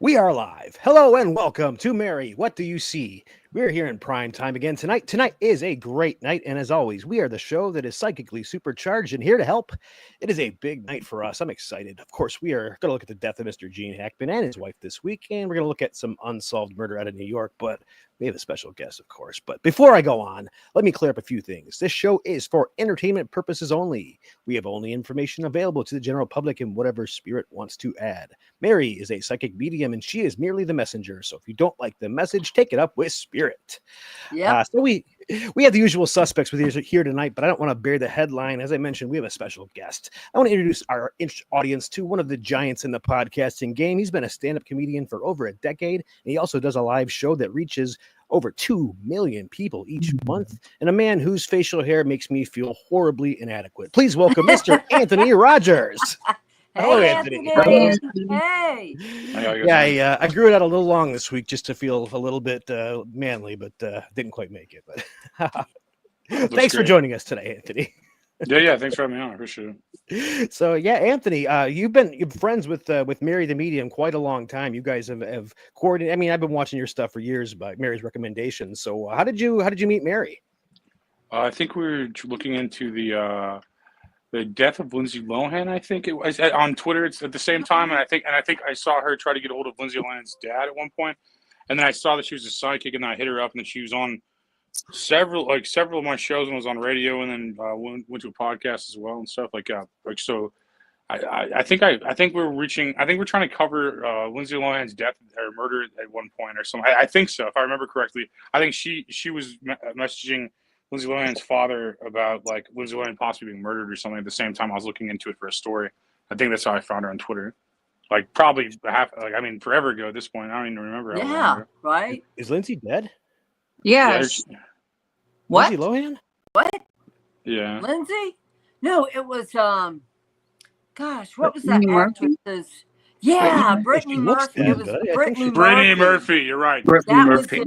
We are live. Hello and welcome to Mary. What do you see? We're here in prime time again tonight. Tonight is a great night, and as always, we are the show that is psychically supercharged and here to help. It is a big night for us. I'm excited. Of course, we are going to look at the death of Mr. Gene Hakman and his wife this week, and we're going to look at some unsolved murder out of New York, but we have a special guest, of course. But before I go on, let me clear up a few things. This show is for entertainment purposes only. We have only information available to the general public and whatever spirit wants to add. Mary is a psychic medium, and she is merely the messenger. So if you don't like the message, take it up with spirit. Yeah. So we have the usual suspects with us here tonight, but I don't want to bear the headline. As I mentioned, we have a special guest. I want to introduce our audience to one of the giants in the podcasting game. He's been a stand-up comedian for over a decade, and he also does a live show that reaches over 2 million people each month, and a man whose facial hair makes me feel horribly inadequate. Please welcome Mr. Anthony Rogers. Hello, Anthony. Hey. Yeah, I grew it out a little long this week just to feel a little bit manly, but didn't quite make it. But thanks for joining us today, Anthony. Yeah. Thanks for having me on. I appreciate it. So, yeah, Anthony, you've been friends with Mary the Medium quite a long time. You guys have coordinated. I mean, I've been watching your stuff for years by Mary's recommendations. So, how did you meet Mary? I think we were looking into the death of Lindsay Lohan. I think it was on Twitter. It's at the same time, and I think I saw her try to get a hold of Lindsay Lohan's dad at one point, and then I saw that she was a psychic, and then I hit her up, and then she was on several of my shows and was on radio, and then went to a podcast as well and stuff so. I think we're trying to cover Lindsay Lohan's death or murder at one point or something. I think so, if I remember correctly. I think she was messaging Lindsay Lohan's father about like Lindsay Lohan possibly being murdered or something at the same time I was looking into it for a story. I think that's how I found her on Twitter. Like probably forever ago at this point. I don't even remember. Yeah, right. Is Lindsay dead? Yes. What? Lindsay Lohan? What? Yeah. Lindsay? No, it was gosh, what was that actress? Yeah, Brittany Murphy. It was Brittany Murphy. You're right. Brittany Murphy.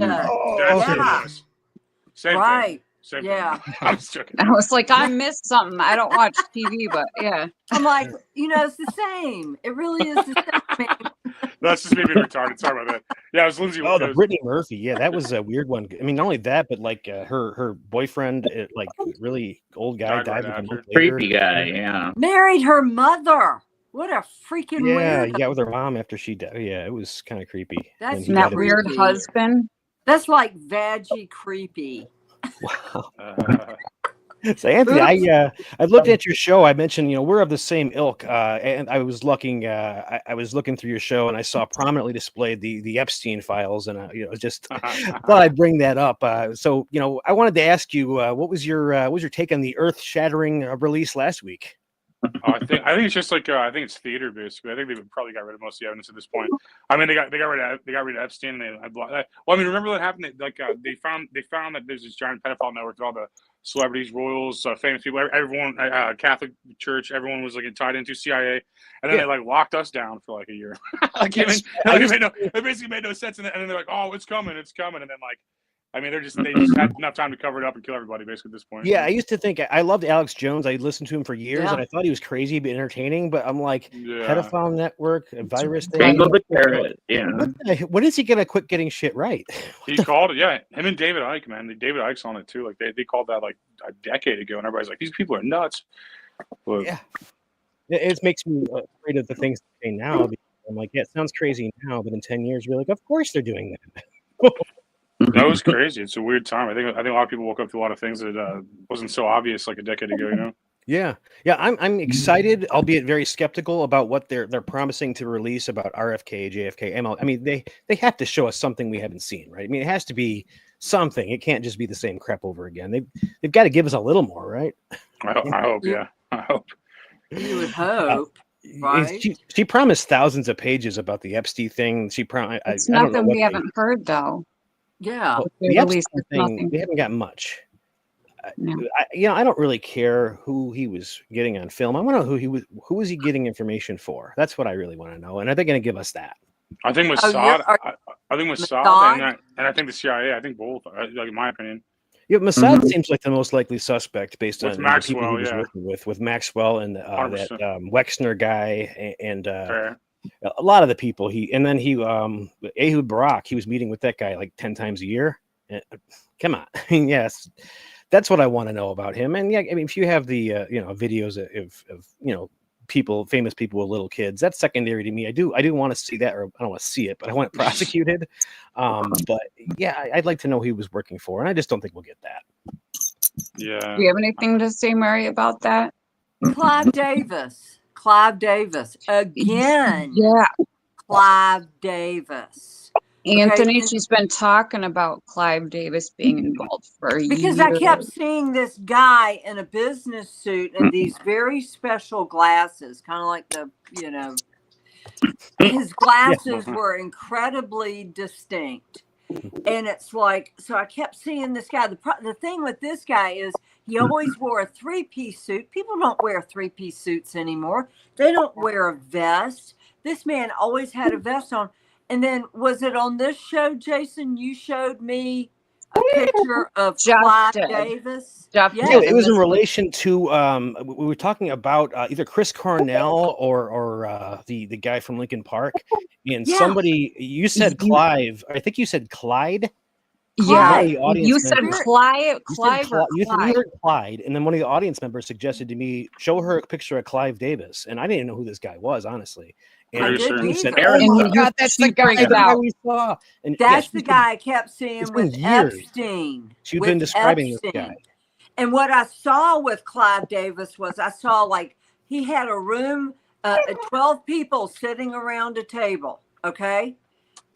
Same right. Thing. Same yeah. Thing. I was joking. I was like, I missed something. I don't watch TV, but yeah. I'm like, it's the same. It really is the same. That's just me being retarded. Sorry about that. Yeah, it was Lindsay. Oh, the Brittany Murphy. Yeah, that was a weird one. I mean, not only that, but like her boyfriend, like really old guy, died with a month later. Creepy guy. Yeah. Married her mother. What a freaking weird. Yeah, with her mom after she died. Yeah, it was kind of creepy. That's that weird husband. That's like veggie creepy. Wow. So Anthony, I looked at your show. I mentioned, we're of the same ilk, and I was looking. I was looking through your show, and I saw prominently displayed the Epstein files, and just thought I'd bring that up. So I wanted to ask you, what was your take on the earth-shattering release last week? I think it's just like I think it's theater basically. I think they've probably got rid of most of the evidence at this point. I mean, they got rid of Epstein. Remember what happened? They found that there's this giant pedophile network with all the celebrities, royals, famous people, everyone, Catholic Church, everyone was like tied into CIA, and then they like locked us down for like a year. It basically made no sense, and then they're like, oh, it's coming, and then like. I mean, they just had enough time to cover it up and kill everybody, basically, at this point. Yeah, I used to think I loved Alex Jones. I listened to him for years, and I thought he was crazy but entertaining. But I'm like, pedophile network, virus thing. Tangle the carrot. Yeah. When is he gonna quit getting shit right? He called it. Yeah, him and David Icke, man. David Icke's on it too. Like they called that like a decade ago, and everybody's like, these people are nuts. But, yeah, it makes me afraid of the things they say now. I'm like, yeah, it sounds crazy now, but in 10 years, we're like, of course they're doing that. No, it was crazy. It's a weird time. I think a lot of people woke up to a lot of things that wasn't so obvious like a decade ago. Yeah. I'm excited, albeit very skeptical about what they're promising to release about RFK, JFK, ML. I mean, they have to show us something we haven't seen, right? I mean, it has to be something. It can't just be the same crap over again. They've got to give us a little more, right? I hope. Yeah, I hope. You would hope. Right. She promised thousands of pages about the Epstein thing. She promised. It's nothing we haven't heard, though. Yeah, the Epstein thing, we haven't got much. No. I don't really care who he was getting on film. I want to know who was he getting information for? That's what I really want to know. And are they going to give us that? I think Mossad. I think Mossad, and I think the CIA. I think both. Like in my opinion. Yeah, Mossad seems like the most likely suspect based on Maxwell, the people he was working with Maxwell and that Wexner guy and a lot of the people Ehud Barak, he was meeting with that guy like 10 times a year. Come on. Yes, that's what I want to know about him. And yeah, I mean, if you have the videos of people, famous people with little kids, that's secondary to me. I do want to see that, or I don't want to see it, but I want it prosecuted. But yeah, I'd like to know who he was working for, and I just don't think we'll get that. Yeah. Do you have anything to say, Mary, about that? Clive Davis again. Yeah. Clive Davis. Anthony, Okay, she's been talking about Clive Davis being involved for years. because I kept seeing this guy in a business suit and these very special glasses, kind of like his glasses were incredibly distinct. And it's like, so I kept seeing this guy. The thing with this guy is he always wore a 3-piece suit. People don't wear 3-piece suits anymore. They don't wear a vest. This man always had a vest on. And then was it on this show, Jason, you showed me a picture of Clive Davis? Yeah, it was in relation to we were talking about either Chris Cornell or the guy from Lincoln Park, and somebody, you said Clive, I think you said Clyde. Yeah, you said Clive. You heard Clyde, and then one of the audience members suggested to me, show her a picture of Clive Davis, and I didn't know who this guy was, honestly. And he said, "Oh my God, that's the guy we saw." And that's the guy I kept seeing with Epstein. She'd been describing this guy. And what I saw with Clive Davis was I saw like he had a room, 12 people sitting around a table. Okay.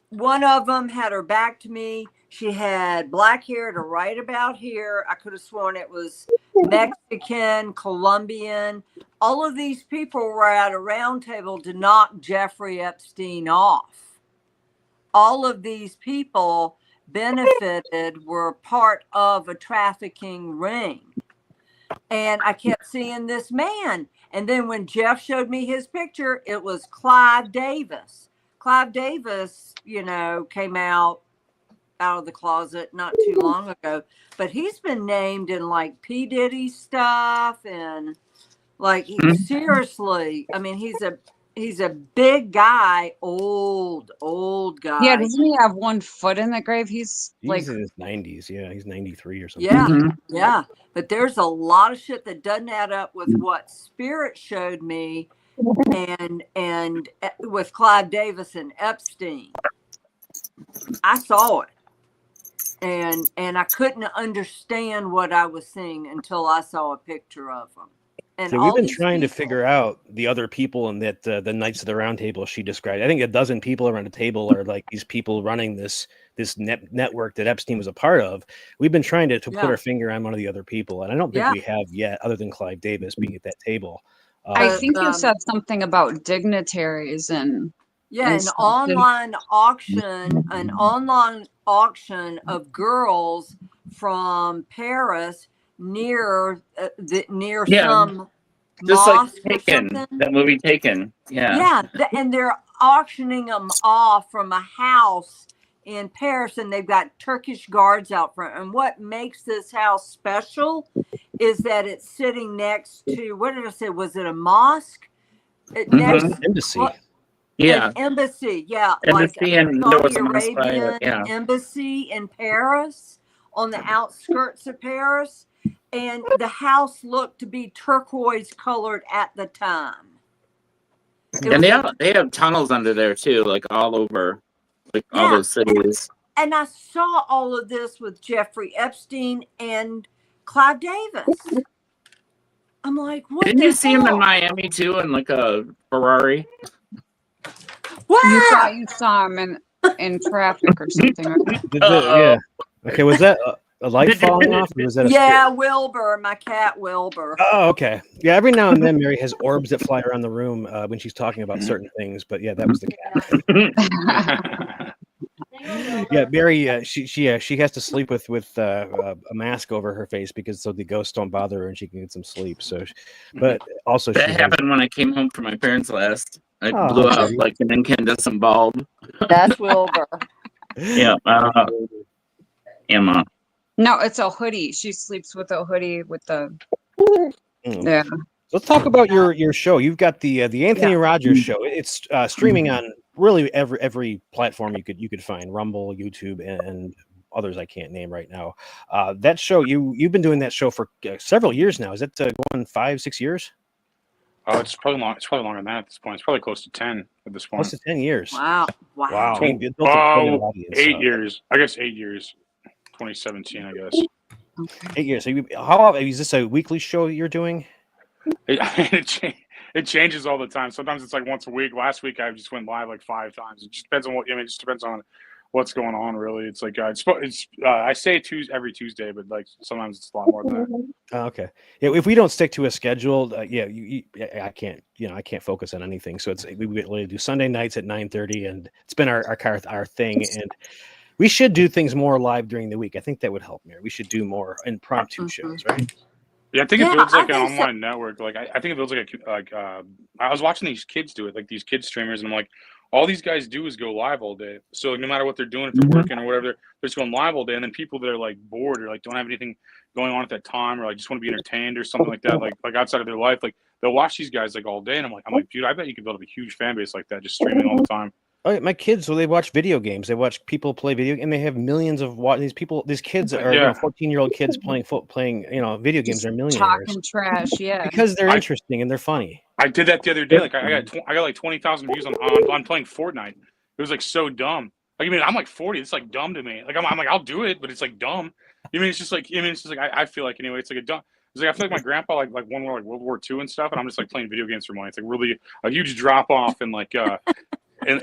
One of them had her back to me. She had black hair to right about here. I could have sworn it was Mexican, Colombian. All of these people were at a round table to knock Jeffrey Epstein off. All of these people benefited, were part of a trafficking ring. And I kept seeing this man. And then when Jeff showed me his picture, it was Clive Davis. Clive Davis, came out of the closet not too long ago, but he's been named in like P. Diddy stuff, and like seriously, I mean, he's a big guy, old guy. Yeah, doesn't he have one foot in the grave? He's like in his 90s. Yeah, he's 93 or something. Yeah, yeah. But there's a lot of shit that doesn't add up with what Spirit showed me, and with Clive Davis and Epstein. I saw it. And I couldn't understand what I was seeing until I saw a picture of them. And so we've been trying to figure out the other people in that the Knights of the Round Table she described. I think a dozen people around a table are like these people running this network that Epstein was a part of. We've been trying to put our finger on one of the other people, and I don't think we have yet, other than Clive Davis being at that table. I think you said something about dignitaries and an online auction of girls from Paris near some just mosque like Taken, that movie Taken. And they're auctioning them off from a house in Paris, and they've got Turkish guards out front. And what makes this house special is that it's sitting next to, what did I say? Was it a mosque? Embassy. An embassy, embassy in Saudi Arabian embassy in Paris, on the outskirts of Paris, and the house looked to be turquoise colored at the time. And they have tunnels under there too, like all over, like all those cities. And I saw all of this with Jeffrey Epstein and Clive Davis. I'm like, what? Didn't you see him in Miami too, in like a Ferrari? What? You saw him in traffic or something. Yeah. Okay, was that a light falling off? Or was that Wilbur, my cat Wilbur. Oh, okay. Yeah, every now and then Mary has orbs that fly around the room when she's talking about certain things, but yeah, that was the cat. Yeah, Mary, she has to sleep with a mask over her face because so the ghosts don't bother her and she can get some sleep. So, but also that happened when I came home from my parents last. I blew out like an incandescent bulb. That's Wilbur. Emma. No, it's a hoodie. She sleeps with a hoodie with the. Yeah. Let's talk about your show. You've got the Anthony Rogers show. It's streaming on really every platform you could find, Rumble, YouTube, and others I can't name right now. That show you've been doing that show for several years now. Is it going 5-6 years? Oh, it's probably long. It's probably longer than that at this point. It's probably close to 10 at this point. Close to 10 years. Wow. Wow. Oh, You built a brilliant audience, 8 years. I guess 8 years. 2017, I guess. 8 years. So how is this a weekly show you're doing? It changes all the time. Sometimes it's like once a week. Last week I just went live like 5 times. It just depends on what. I mean, it just depends on what's going on. Really, it's like I say every Tuesday, but like sometimes it's a lot more than that. Okay. Yeah. If we don't stick to a schedule, I can't. I can't focus on anything. So we literally do Sunday nights at 9:30, and it's been our thing. And we should do things more live during the week. I think that would help, Mary. We should do more impromptu shows, right? Yeah, I think it builds like an online network. Like I think it builds like I was watching these kids do it, like these kids streamers, and I'm like, all these guys do is go live all day. So like, no matter what they're doing, if they're working or whatever, they're just going live all day. And then people that are like bored or like don't have anything going on at that time, or like just want to be entertained or something like that, like outside of their life, like they'll watch these guys like all day. And I'm like, dude, I bet you could build up a huge fan base like that, just streaming all the time. Oh, yeah, my kids, they watch video games. They watch people play video, and they have millions of these kids are 14-year-old kids playing video games are millionaires. Talking trash, because they're interesting and they're funny. I did that the other day. Like I got like 20,000 views on playing Fortnite. It was like so dumb. Like, I mean, I'm like 40. It's like dumb to me. Like I'm like, I'll do it, but it's like dumb. It's just like I feel like anyway. It's like a dumb. It's like I feel like my grandpa like won like World War II and stuff, and I'm just like playing video games for money. It's like really a huge drop off and like and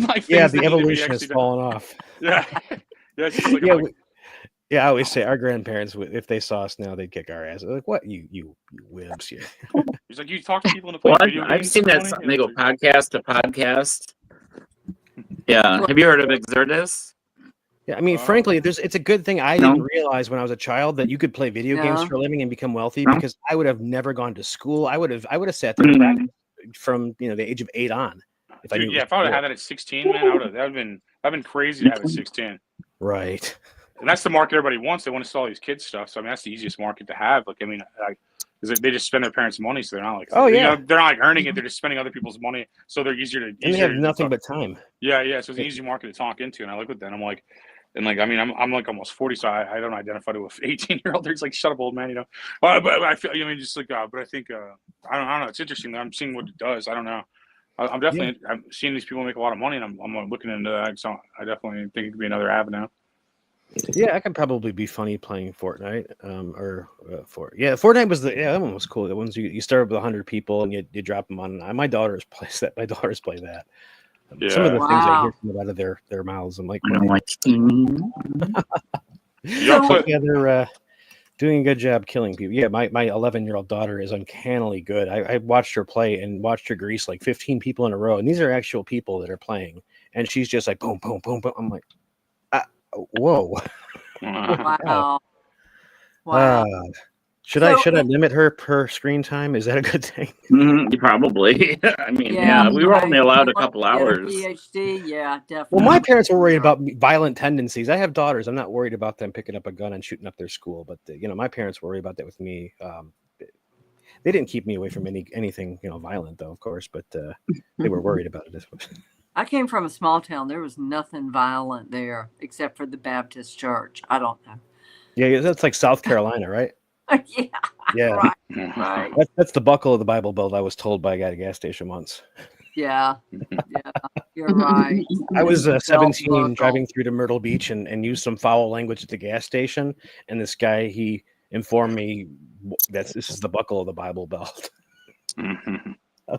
like the evolution has fallen off. Yeah. It's just like, I always say our grandparents, if they saw us now, they'd kick our ass. They're like, what you wimps? Yeah. He's like, you talk to people into playing video games. I've seen that they go podcast to podcast. Yeah, have you heard of Exertus? Yeah, I mean, frankly, it's a good thing. I didn't realize when I was a child that you could play video games for a living and become wealthy, because I would have never gone to school. I would have sat there and practiced from the age of 8 on. If I would have had that at 16, man, that'd have been crazy to have at 16. Right. And that's the market everybody wants. They want to sell all these kids stuff. So I mean, that's the easiest market to have. Like, I mean, they just spend their parents' money, so they're not like, they're not like earning it. They're just spending other people's money, so they're easier to. And they have nothing but time. Yeah. So it's an easy market to talk into, and I look at that. I'm like, and like, I mean, I'm like almost 40, so I don't identify to a 18-year-old. There's like, shut up, old man, But I feel, just like, but I think, I don't know. It's interesting. I'm seeing what it does. I don't know. I'm definitely I'm seeing these people make a lot of money, and I'm looking into that. So I definitely think it could be another avenue. Yeah, I could probably be funny playing Fortnite. Fortnite was that one was cool. The ones you start with 100 people and you drop them on. My daughters play that. Some of the things I hear from out of their mouths, I'm like, they're doing a good job killing people. Yeah, my 11-year-old daughter is uncannily good. I watched her play and watched her grease like 15 people in a row, and these are actual people that are playing, and she's just like boom, boom, boom, boom. I'm like, whoa. Wow. Should I limit her screen time? Is that a good thing? Probably. I mean, we were only allowed a couple hours. PhD, definitely. Well, my parents were worried about violent tendencies. I have daughters. I'm not worried about them picking up a gun and shooting up their school, but my parents worry about that with me. They didn't keep me away from anything violent, though, of course, but they were worried about it. I came from a small town. There was nothing violent there except for the Baptist church. I don't know. Yeah, that's like South Carolina, right? Yeah. Right. That's the buckle of the Bible Belt, I was told by a guy at a gas station once. Yeah, you're right. I was 17 driving through to Myrtle Beach and used some foul language at the gas station. And this guy, he informed me that this is the buckle of the Bible Belt.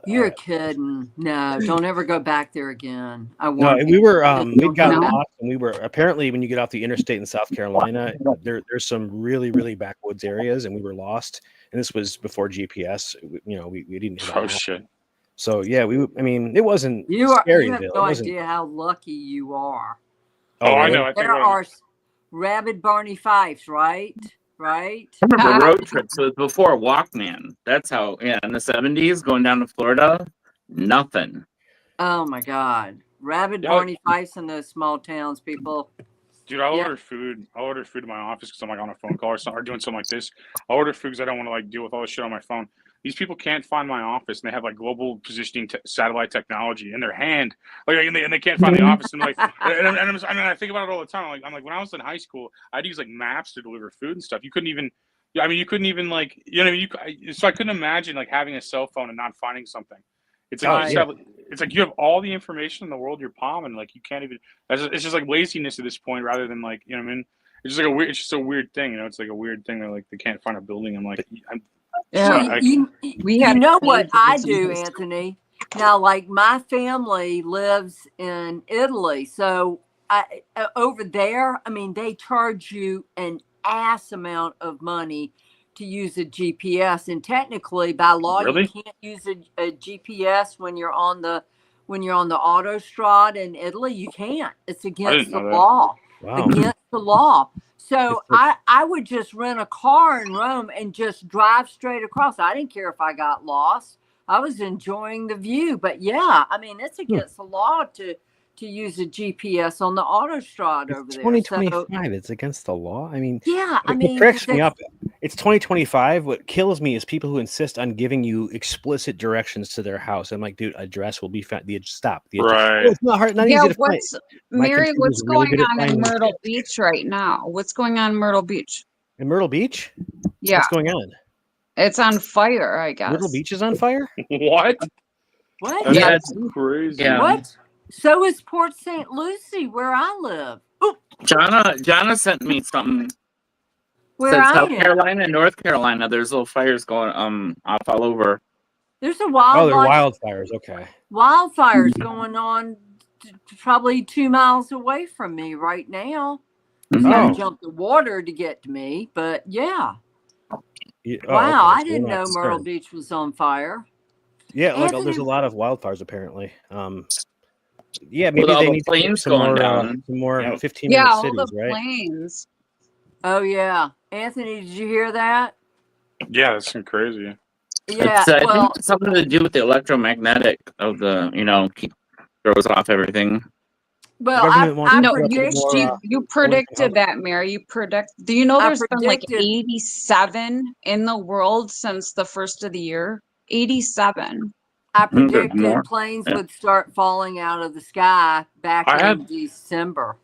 You're kidding. No, don't ever go back there again. We got lost, and we were apparently, when you get off the interstate in South Carolina, there's some really, really backwoods areas, and we were lost. And this was before GPS. We didn't have shit. So it wasn't you scary. You have no idea how lucky you are. Oh, I know. There are rabid Barney Fifes, right? Right. I remember road trips. So it was before Walkman. That's how. Yeah, in the 70s, going down to Florida, nothing. Oh my God, rabid Barney Fifes in those small towns, people. Dude, I'll order food. I'll order food in my office because I'm like on a phone call or doing something like this. I'll order food because I don't want to like deal with all this shit on my phone. these people can't find my office, and they have like global positioning satellite technology in their hand, like, and they can't find the office. And like, I think about it all the time. I'm like, when I was in high school, I'd use like maps to deliver food and stuff. You couldn't even, you couldn't even like, so I couldn't imagine like having a cell phone and not finding something. It's like it's like you have all the information in the world in your palm, and like you can't even. It's just like laziness at this point, rather than like, you know what I mean. It's just like it's just a weird thing, It's like a weird thing that like they can't find a building. I'm like, Yeah. You had know what planes I in some do, places. Anthony? Now, like my family lives in Italy, so over there, I mean, they charge you an ass amount of money to use a GPS, and technically, by law, Really? you can't use a GPS when you're on the autostrad in Italy. You can't. It's against the know that. law. Wow. Against the law. So It's like- I would just rent a car in Rome and just drive straight across. I didn't care if I got lost. I was enjoying the view. But yeah, I mean, it's against the law to use a GPS on the autostrad over It's there. 2025. So, It's against the law. I mean, yeah, I it mean, cracks me up. It's 2025. What kills me is people who insist on giving you explicit directions to their house. I'm like, dude, address will be found. Stop. The address. Right. Oh, it's not hard. Not Yeah, easy to find. My Mary, computer's what's really going good at on in finding Myrtle shit. Beach right now? What's going on in Myrtle Beach? In Myrtle Beach? Yeah, What's going on? it's on fire, I guess. Myrtle Beach is on fire? What? what? That's Yeah, it's- crazy. yeah. What? So is Port St. Lucie, where I live. Oh, Jonna sent me something. where Said I South am. Carolina and North Carolina, there's little fires going off all over. There's a Oh, they're wildfire. wildfires. Okay. Wildfires going on probably 2 miles away from me right now. Mhm. Got Oh. to jump the water to get to me, but yeah. Oh, Wow, okay. I didn't know Myrtle Beach was on fire. Yeah, like Anthony- there's a lot of wildfires apparently. Yeah, maybe With all they the need to get planes some going more, down. some more Yeah. 15-minute Yeah, all cities, the right? planes. Oh yeah, Anthony, did you hear that? Yeah, that's crazy. Yeah, It's, I well, think it's something to do with the electromagnetic of the, throws off everything. well, government wants I to No, put up predict. more, you predicted that, Mary. Do you know I there's been like predicted- 87 in the world since the first of the year? 87. I There's predicted more. planes Yeah. would start falling out of the sky back in December.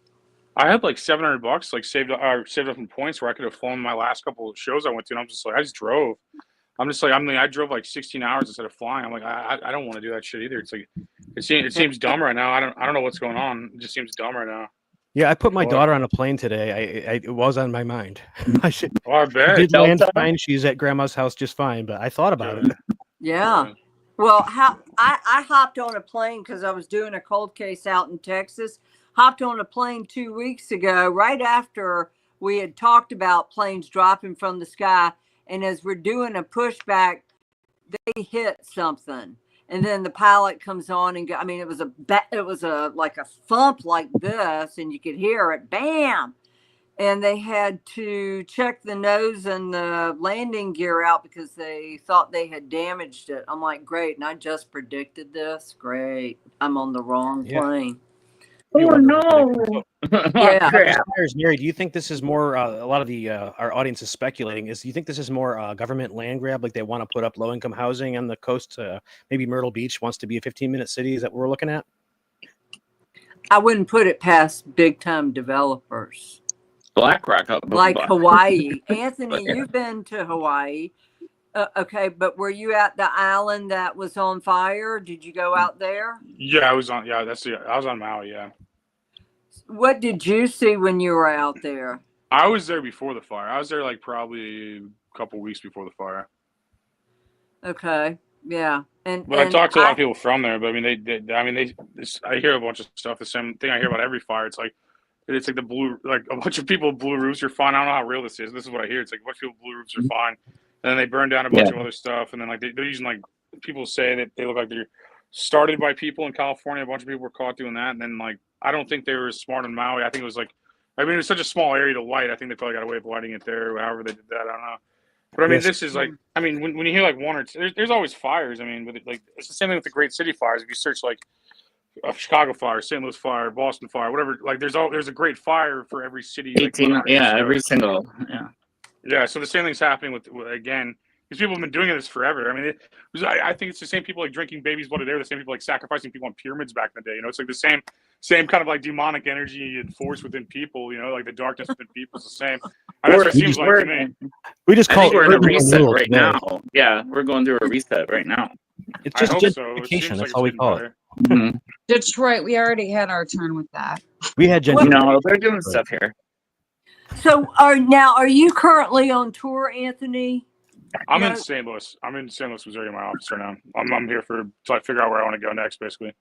I had like $700 like saved up in points where I could have flown my last couple of shows I went to, and I'm just like, I just drove. I drove like 16 hours instead of flying. I'm like, I don't want to do that shit either. It's like, it seems dumb right now. I don't know what's going on. It just seems dumb right now. Yeah, I put my What? daughter on a plane today. It was on my mind. I should. Oh, I She bet. did land Delta? fine. She's at grandma's house just fine, but I thought about it. Yeah. Well, I hopped on a plane because I was doing a cold case out in Texas. Hopped on a plane 2 weeks ago, right after we had talked about planes dropping from the sky. And as we're doing a pushback, they hit something. And then the pilot comes on and it was like a thump like this, and you could hear it, bam. And they had to check the nose and the landing gear out because they thought they had damaged it. I'm like, great. And I just predicted this. Great. I'm on the wrong Yeah. plane. Oh no! Yeah. Crap. Mary, do you think this is more? A lot of the our audience is speculating. Do you think this is more government land grab? Like they want to put up low income housing on the coast? Maybe Myrtle Beach wants to be a 15-minute city. Is that what we're looking at? I wouldn't put it past big time developers BlackRock up like above. Hawaii. Anthony, Yeah. you've been to Hawaii. Okay, but were you at the island that was on fire? Did you go out there? Yeah, I was on. Yeah, I was on Maui. Yeah, What did you see when you were out there? I was there before the fire. I was there like probably a couple weeks before the fire. Okay, yeah, But I talked to a lot of people from there. But I mean, I hear a bunch of stuff. The same thing I hear about every fire. It's like a bunch of people with blue roofs are fine. I don't know how real this is. This is what I hear. It's like a bunch of people with blue roofs are fine, and then they burn down a bunch of other stuff. And then like they're using, like, people say that they look like they're started by people in California. A bunch of people were caught doing that, and then like I don't think they were as smart in Maui. I think it was like, I mean, it was such a small area to light. I think they probably got away with lighting it there, or however they did that. I don't know. But I mean, this is like, I mean, when you hear like one or two, there's always fires. I mean, but like it's the same thing with the Great City fires. If you search like a Chicago fire, St. Louis fire, Boston fire, whatever, like there's a great fire for every city. Like, 18, every single, yeah. Yeah, so the same thing's happening with again. These people have been doing this forever. I mean, I think it's the same people like drinking babies' blood. They're the same people like sacrificing people on pyramids back in the day. You know, it's like the same kind of like demonic energy and force within people. You know, like the darkness within people is the same. And that's what it seems like to me. We just I call think we're in a reset right today. now. Yeah, we're going through a reset right now. It's just I hope so. It gentrification. seems like That's it's all we getting call better. it. Mhm. Detroit, we already had our turn with that. We had gentrification. No, they're doing stuff here. So are you currently on tour, Anthony? I'm No. in St. Louis. I'm in St. Louis, Missouri, in my office right now. I'm here till I figure out where I want to go next, basically.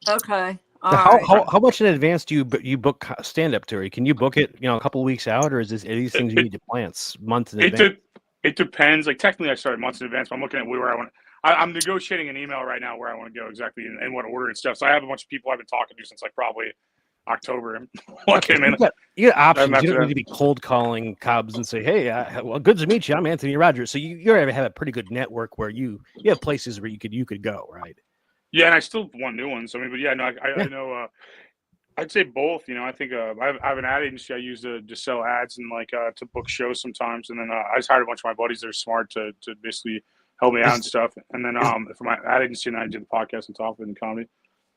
Okay. So All right. how much in advance do you book stand-up tour? Can you book it, a couple of weeks out, or is this are these things you need to plan months in advance? It depends. Like technically, I started months in advance, but I'm looking at where I want. I'm negotiating an email right now where I want to go exactly and what order and stuff. So I have a bunch of people I've been talking to since like probably October. Okay, you got options. You don't need to be cold calling Cubs and say, "Hey, well, good to meet you. I'm Anthony Rogers." So you already have a pretty good network where you have places where you could go, right? Yeah, and I still want new ones. I mean, but yeah, no, I know. I'd say both. You know, I think I have an ad agency I use to sell ads and like to book shows sometimes, and then I just hired a bunch of my buddies that are smart to basically help me out and stuff. And then for my ad agency, and I did the podcast on top of it and comedy.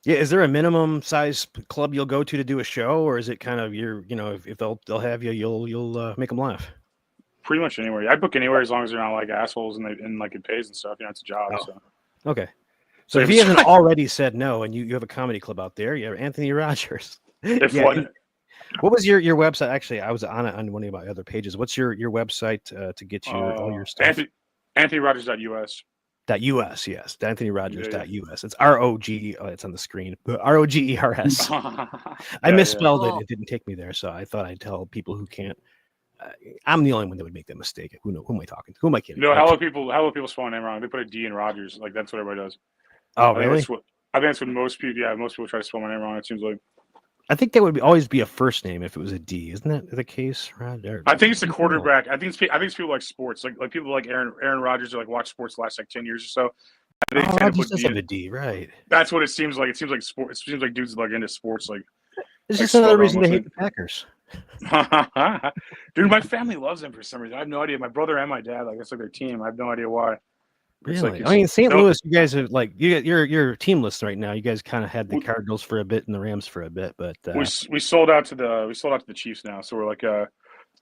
Yeah, is there a minimum size club you'll go to do a show, or is it kind of if they'll have you, you'll make them laugh? Pretty much anywhere. I book anywhere as long as they're not like assholes and like it pays and stuff. You know, it's a job. Oh. So. Okay. So if he hasn't already said no, and you have a comedy club out there, you have Anthony Rogers. What was your website? Actually, I was on one of my other pages. What's your website to get all your stuff? AnthonyRogers.us. .us, yes. AnthonyRogers.us. It's ROG. Oh, it's on the screen. ROGERS. I misspelled it. It didn't take me there, so I thought I'd tell people who can't. I'm the only one that would make that mistake. Who am I talking to? Who am I kidding? No, how are people spell my name wrong? They put a D in Rogers. Like that's what everybody does. Oh, really? I think that's what most people. Yeah, most people try to spell my name wrong. It seems like. I think that would always be a first name if it was a D. Isn't that the case, Rod? I think it's the quarterback. I think it's people like sports, like people like Aaron Rodgers who like watch sports the last like 10 years or so. Rodgers does have a D, right? That's what it seems like. It seems like sports. It seems like dudes like into sports. Like it's just another reason to hate the Packers. Dude, my family loves them for some reason. I have no idea. My brother and my dad, like it's like their team. I have no idea why. Really? I mean, St. Louis, you guys have you're teamless right now. You guys kind of had the Cardinals for a bit and the Rams for a bit, but we sold out to the Chiefs now. So we're like town.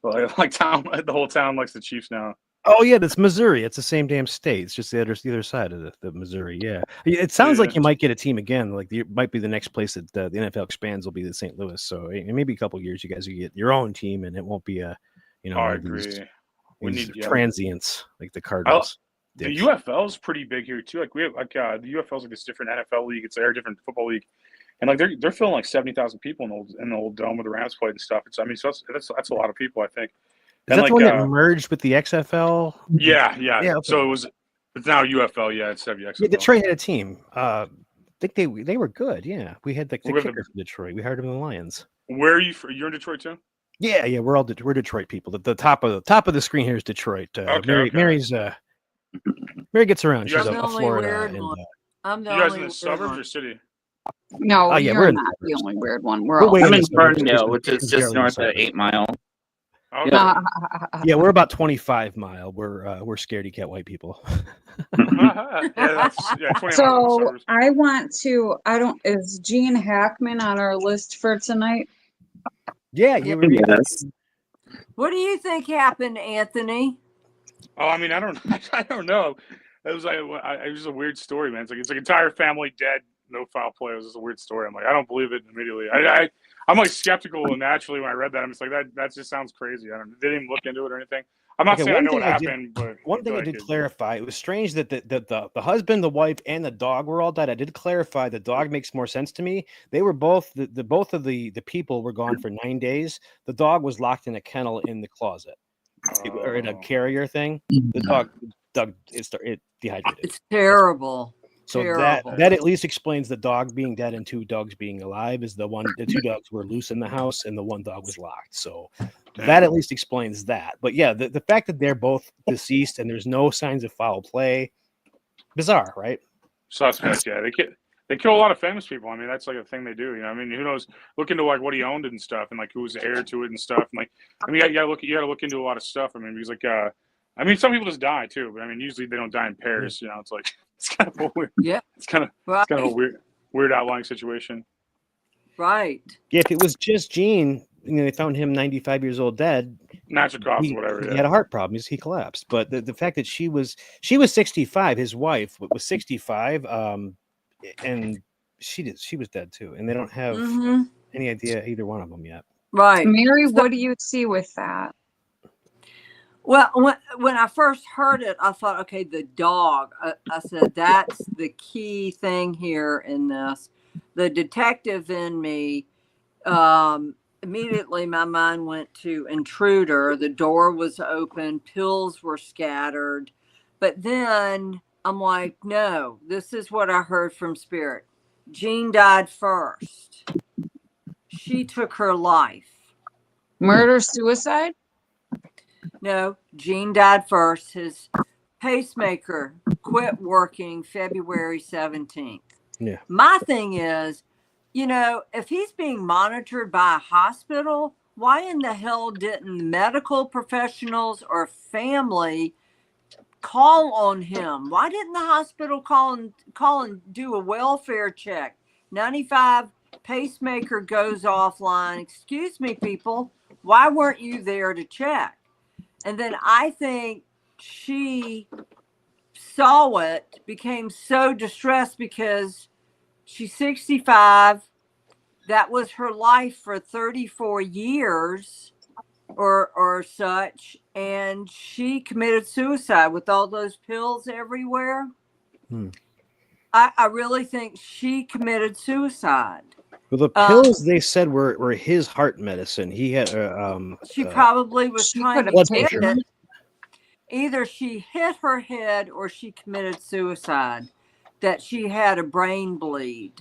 The whole town likes the Chiefs now. Oh yeah, that's Missouri. It's the same damn state. It's just the other side of the Missouri. Yeah, it sounds like you might get a team again. Like it might be the next place that the NFL expands will be the St. Louis. So maybe a couple of years, you guys will get your own team, and it won't be a I agree. These transients like the Cardinals. The UFL is pretty big here too. Like we have the UFL is like this different NFL league. It's a different football league, and like they're filling like 70,000 people in the old dome where the Rams played and stuff. So that's a lot of people, I think. Is that the one that merged with the XFL? Yeah. Okay. So it's now UFL. Yeah, it's XFL. Yeah, Detroit had a team. I think they were good. Yeah, we had the kicker from Detroit. We hired him in the Lions. Where are you? You're in Detroit too? Yeah. We're Detroit people. The top of the screen here is Detroit. Mary gets around. She's a Florida. I'm the you guys only in the suburbs or city? No, you're not the only weird one. I'm in Ferndale, which is just north of 8 Mile. Okay. Yeah, we're about 25 mile. We're scaredy cat white people. So I want to. Is Jean Hackman on our list for tonight? Yeah, yes. What do you think happened, Anthony? Oh, I mean, I don't know. It was a weird story, man. It's like entire family dead, no foul play. It was just a weird story. I'm like, I don't believe it immediately. I'm like skeptical naturally when I read that. I'm just like that just sounds crazy. They didn't even look into it or anything. I'm not saying I know what happened, but one thing I did clarify, it was strange that the husband, the wife, and the dog were all dead. I did clarify the dog makes more sense to me. They were both both of the people were gone for 9 days. The dog was locked in a kennel in the closet. Or in a carrier thing. The dog it dehydrated. It's terrible. So that at least explains the dog being dead and 2 dogs being alive. Is the 2 dogs were loose in the house and the 1 dog was locked. So that at least explains that. But yeah, the fact that they're both deceased and there's no signs of foul play, bizarre, right? Suspect, yeah. They kill a lot of famous people. I mean, that's like a thing they do. You know, I mean, who knows? Look into like what he owned and stuff, and like who was the heir to it and stuff. And like, I mean, you gotta look into a lot of stuff. I mean, because like I mean, some people just die too, but I mean, usually they don't die in pairs. You know, it's like it's kind of a weird. Yeah. It's kind of a weird outlying situation. Right. Yeah, if it was just Gene, they found him 95 years old dead. Natural causes, whatever. He had a heart problem. He collapsed. But the fact that she was 65, his wife was 65, and she was dead too. And they don't have any idea, either one of them, yet. Right. Mary, what do you see with that? Well, when I first heard it, I thought, okay, the dog. I said, that's the key thing here in this. The detective in me, immediately my mind went to intruder. The door was open, pills were scattered. But then I'm like, no, this is what I heard from Spirit. Jean died first. She took her life. Murder, suicide? No, Gene died first. His pacemaker quit working February 17th. Yeah. My thing is, if he's being monitored by a hospital, why in the hell didn't medical professionals or family call on him? Why didn't the hospital call and do a welfare check? 95 pacemaker goes offline. Excuse me, people. Why weren't you there to check? And then I think she saw it, became so distressed because she's 65. That was her life for 34 years or such. And she committed suicide with all those pills everywhere. I really think she committed suicide. Well, the pills they said were his heart medicine. He had she probably was trying to hit it. Either she hit her head or she committed suicide. That she had a brain bleed.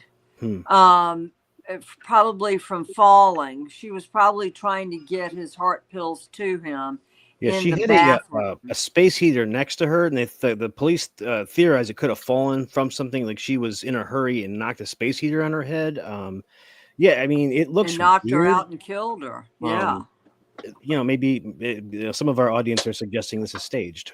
Probably from falling. She was probably trying to get his heart pills to him. Yeah, she had a space heater next to her, and the police theorized it could have fallen from something, like she was in a hurry and knocked a space heater on her head. Yeah, I mean, it looks and knocked weird. her out and killed her. Yeah. Maybe some of our audience are suggesting this is staged.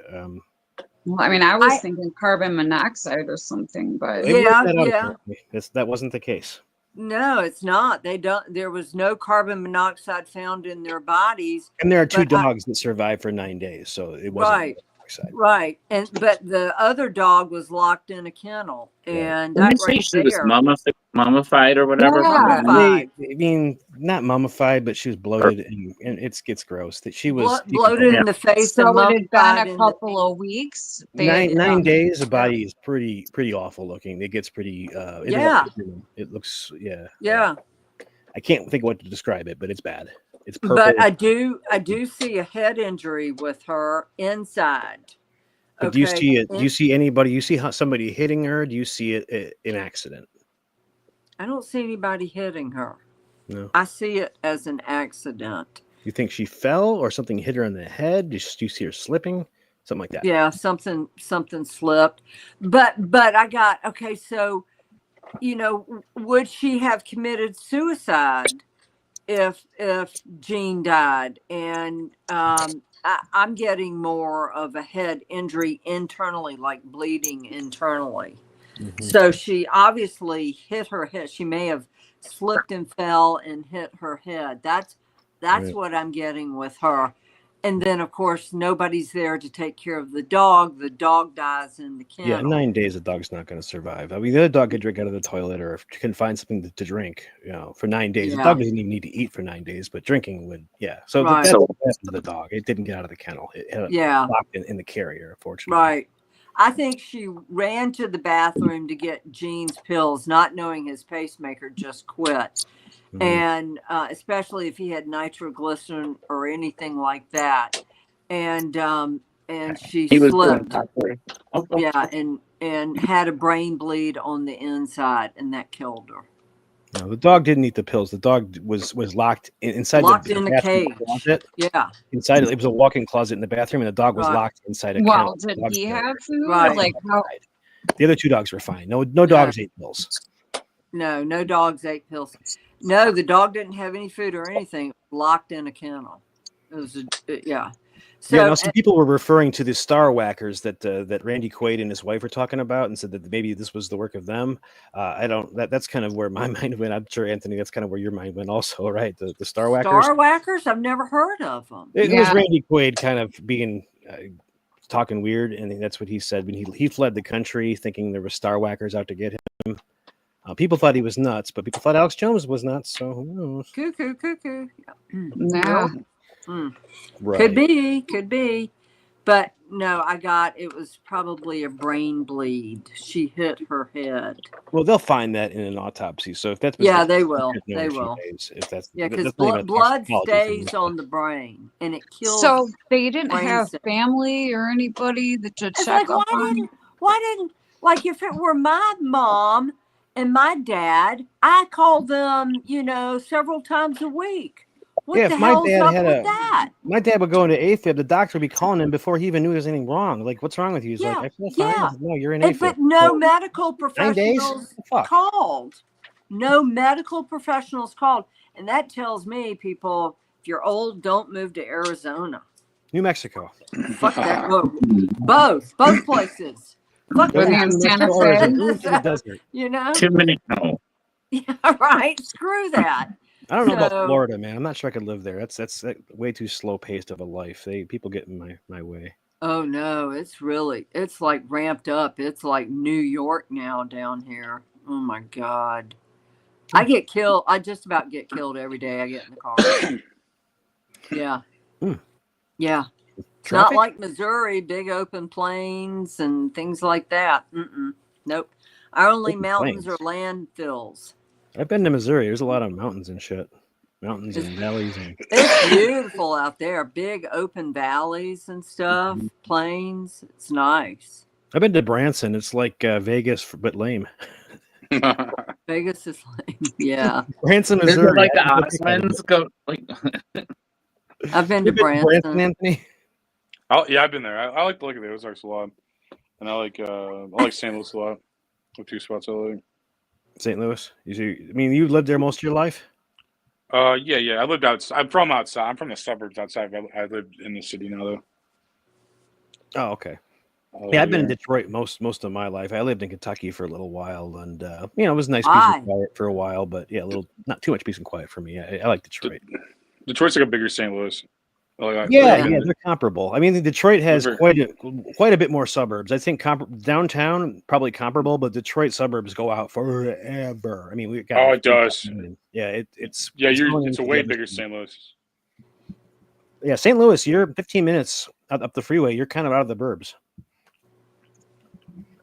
Well, I mean, I was thinking carbon monoxide or something, but that wasn't the case. No, it's not. There was no carbon monoxide found in their bodies. And there are two dogs that survived for 9 days, so it wasn't monoxide. Right. But the other dog was locked in a kennel. And that she was mummified or whatever. Yeah. I mean, not mummified, but she was bloated, and it gets gross. That she was bloated in the face. So it had been a couple of weeks. 9 days. The body is pretty awful looking. It gets pretty. It looks. Yeah. I can't think of what to describe it, but it's bad. It's purple. But I do see a head injury with her inside. But do you see it? Do you see anybody? You see somebody hitting her? Do you see it an accident? I don't see anybody hitting her. No. I see it as an accident. You think she fell or something hit her on the head? Do you see her slipping? Something like that. Yeah, something slipped. But I got so would she have committed suicide if Jean died? And I'm getting more of a head injury internally, like bleeding internally. So she obviously hit her head. She may have slipped and fell and hit her head. That's what I'm getting with her. And then, of course, nobody's there to take care of the dog. The dog dies in the kennel. Yeah, 9 days, the dog's not going to survive. I mean, the other dog could drink out of the toilet or can find something to drink, for 9 days. Yeah. The dog doesn't even need to eat for 9 days, but drinking would, So that's what happened to the dog. It didn't get out of the kennel. It locked in the carrier, unfortunately. Right. I think she ran to the bathroom to get Gene's pills, not knowing his pacemaker just quit. And especially if he had nitroglycerin or anything like that, and she slipped, and had a brain bleed on the inside, and that killed her. No, the dog didn't eat the pills. The dog was locked inside in the cage. Closet. Yeah, inside it was a walk-in closet in the bathroom, and the dog was locked inside a kennel. Did he have food? Right. Like how? The other two dogs were fine. No dogs ate pills. No dogs ate pills. No, the dog didn't have any food or anything. Locked in a kennel. It was So yeah, now some people were referring to the star whackers that Randy Quaid and his wife were talking about, and said that maybe this was the work of them. I don't. That's kind of where my mind went. I'm sure, Anthony, that's kind of where your mind went, also, right? The star whackers. Star whackers? I've never heard of them. It was Yeah. Randy Quaid kind of being talking weird, and that's what he said when he fled the country, thinking there were star whackers out to get him. People thought he was nuts, but people thought Alex Jones was nuts. So who knows? Cuckoo. Yeah. Right. Could be. But no, it was probably a brain bleed. She hit her head. Well, they'll find that in an autopsy. So if that's Yeah, they will. know They in a few will. days, if that's Yeah, because that's not even blood toxicology stays thing. on the brain and it kills. So they didn't brain have cells. family or anybody that to It's check like, up on. why didn't, like, if it were my mom and my dad, I call them, several times a week. What Yeah, the if my hell's dad up had with that? My dad would go into AFib. The doctor would be calling him before he even knew there was anything wrong. Like, what's wrong with you? He's like, I feel fine. yeah. I said, no, you're in And, AFib. but no So, medical 9 days? professionals Fuck. called. No medical professionals called. And that tells me, people, if you're old, don't move to Arizona. New Mexico. Fuck that. Whoa. Both places. Fuck Were they that. in Santa Or is Fe? it moved to the desert? Too many. No. Yeah, right. Screw that. I don't know about So- Florida, man. I'm not sure I could live there. That's way too slow paced of a life. People get in my way. Oh no, it's like ramped up. It's like New York now down here. Oh my God. I get killed. I just about get killed every day I get in the car. Yeah. Hmm. Yeah. It's Traffic? not like Missouri, big open plains and things like that. Nope. Our only Open mountains plains. are landfills. I've been to Missouri. There's a lot of mountains and shit. Mountains and valleys. And It's beautiful out there. Big open valleys and stuff, plains. It's nice. I've been to Branson. It's like Vegas, but lame. Vegas is lame. Yeah. Branson, Is Missouri. it like the I don't think I've Osmonds go like? I've been to been to Branson. Anthony. Yeah, I've been there. I like to look at the Ozarks a lot, and I like St. Louis a lot. The two spots I like. St. Louis. You lived there most of your life? Yeah. I lived outside. I'm from outside. I'm from the suburbs outside. I live in the city now, though. Oh, okay. Yeah, I've been in Detroit most of my life. I lived in Kentucky for a little while, and it was nice, peace and quiet for a while. But yeah, not too much peace and quiet for me. I like Detroit. Detroit's like a bigger St. Louis. Yeah, they're comparable. I mean, Detroit has They're quite a bit more suburbs. I think downtown probably comparable, but Detroit suburbs go out forever. I mean, we got. Oh, it does. Yeah, it's It's a way bigger St. Louis. Yeah, St. Louis. You're 15 minutes up the freeway. You're kind of out of the burbs.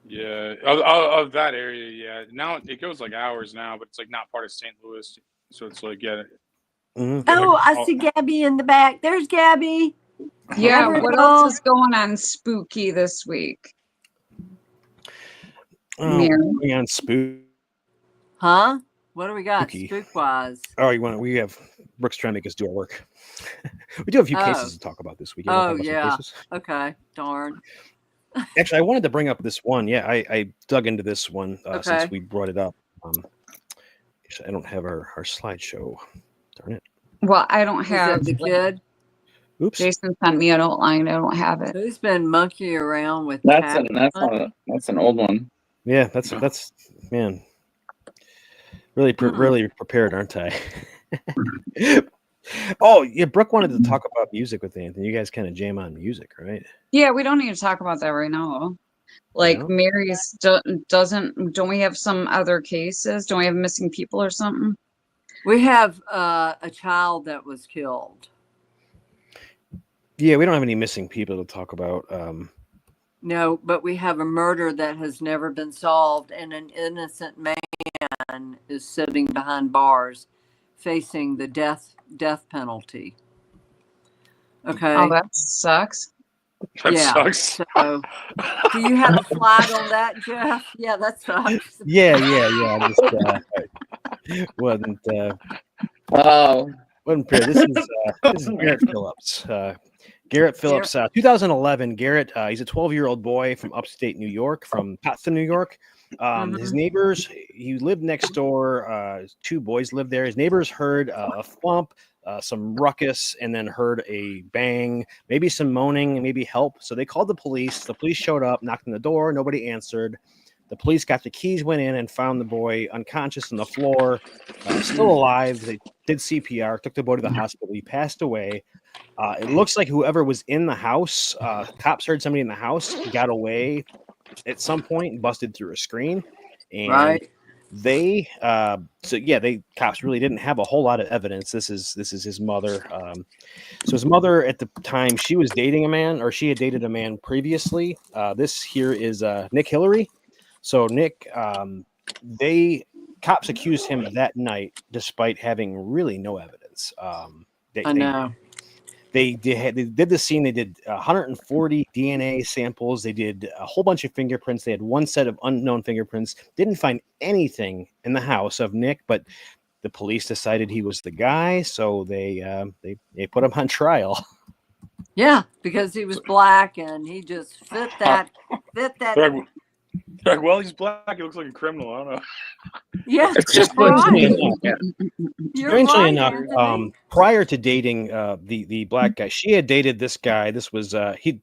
Yeah, of that area. Yeah, now it goes like hours now, but it's like not part of St. Louis, so it's like Mm-hmm. Oh, I see Gabby in the back. There's Gabby. Yeah, There we what go. else is going on spooky this week? Mary. Going on spook. Huh? What do we got? Spooky. Spook-wise. Oh, we have Brooks trying to make us do our work. We do have a few cases to talk about this week. You wanna talk about some Yeah. cases? Okay. Darn. Actually, I wanted to bring up this one. Yeah, I dug into this one since we brought it up. I don't have our slideshow. Darn it. Well, I don't Is have it the kid? Oops. Jason sent me an outline. I don't have it. Who's been monkeying around with That's cat- that's an old one. Yeah, that's man. Really prepared, aren't I? Oh, yeah, Brooke wanted to talk about music with Anthony. You guys kind of jam on music, right? Yeah, we don't need to talk about that right now. Like No? Mary's don't we have some other cases? Don't we have missing people or something? We have a child that was killed. Yeah, we don't have any missing people to talk about. No, but we have a murder that has never been solved, and an innocent man is sitting behind bars facing the death penalty. Okay. Oh, that sucks. That Yeah. sucks. So, do you have a slide on that, Jeff? Yeah, that sucks. Yeah. I just wasn't fair. This is Garrett Phillips. Garrett Phillips, 2011. Garrett, he's a 12-year-old boy from upstate New York, from Patton, New York. His neighbors, he lived next door. Two boys lived there. His neighbors heard a thump, some ruckus, and then heard a bang, maybe some moaning, and maybe help. So they called the police. The police showed up, knocked on the door. Nobody answered. The police got the keys, went in, and found the boy unconscious on the floor, still alive. They did CPR, took the boy to the hospital. He passed away. It looks like whoever was in the house, cops heard somebody in the house, got away at some point and busted through a screen. And they cops really didn't have a whole lot of evidence. This is his mother. So his mother at the time, she was dating a man, or she had dated a man previously. This here is Nick Hillary. So Nick, cops accused him that night despite having really no evidence. I know. They did the scene. They did 140 DNA samples. They did a whole bunch of fingerprints. They had one set of unknown fingerprints. Didn't find anything in the house of Nick, but the police decided he was the guy, so they put him on trial. Yeah, because he was black and he just fit that. Well, he's black. He looks like a criminal. I don't know. Yeah, It's just right. Strangely enough, prior to dating the black guy, she had dated this guy. This was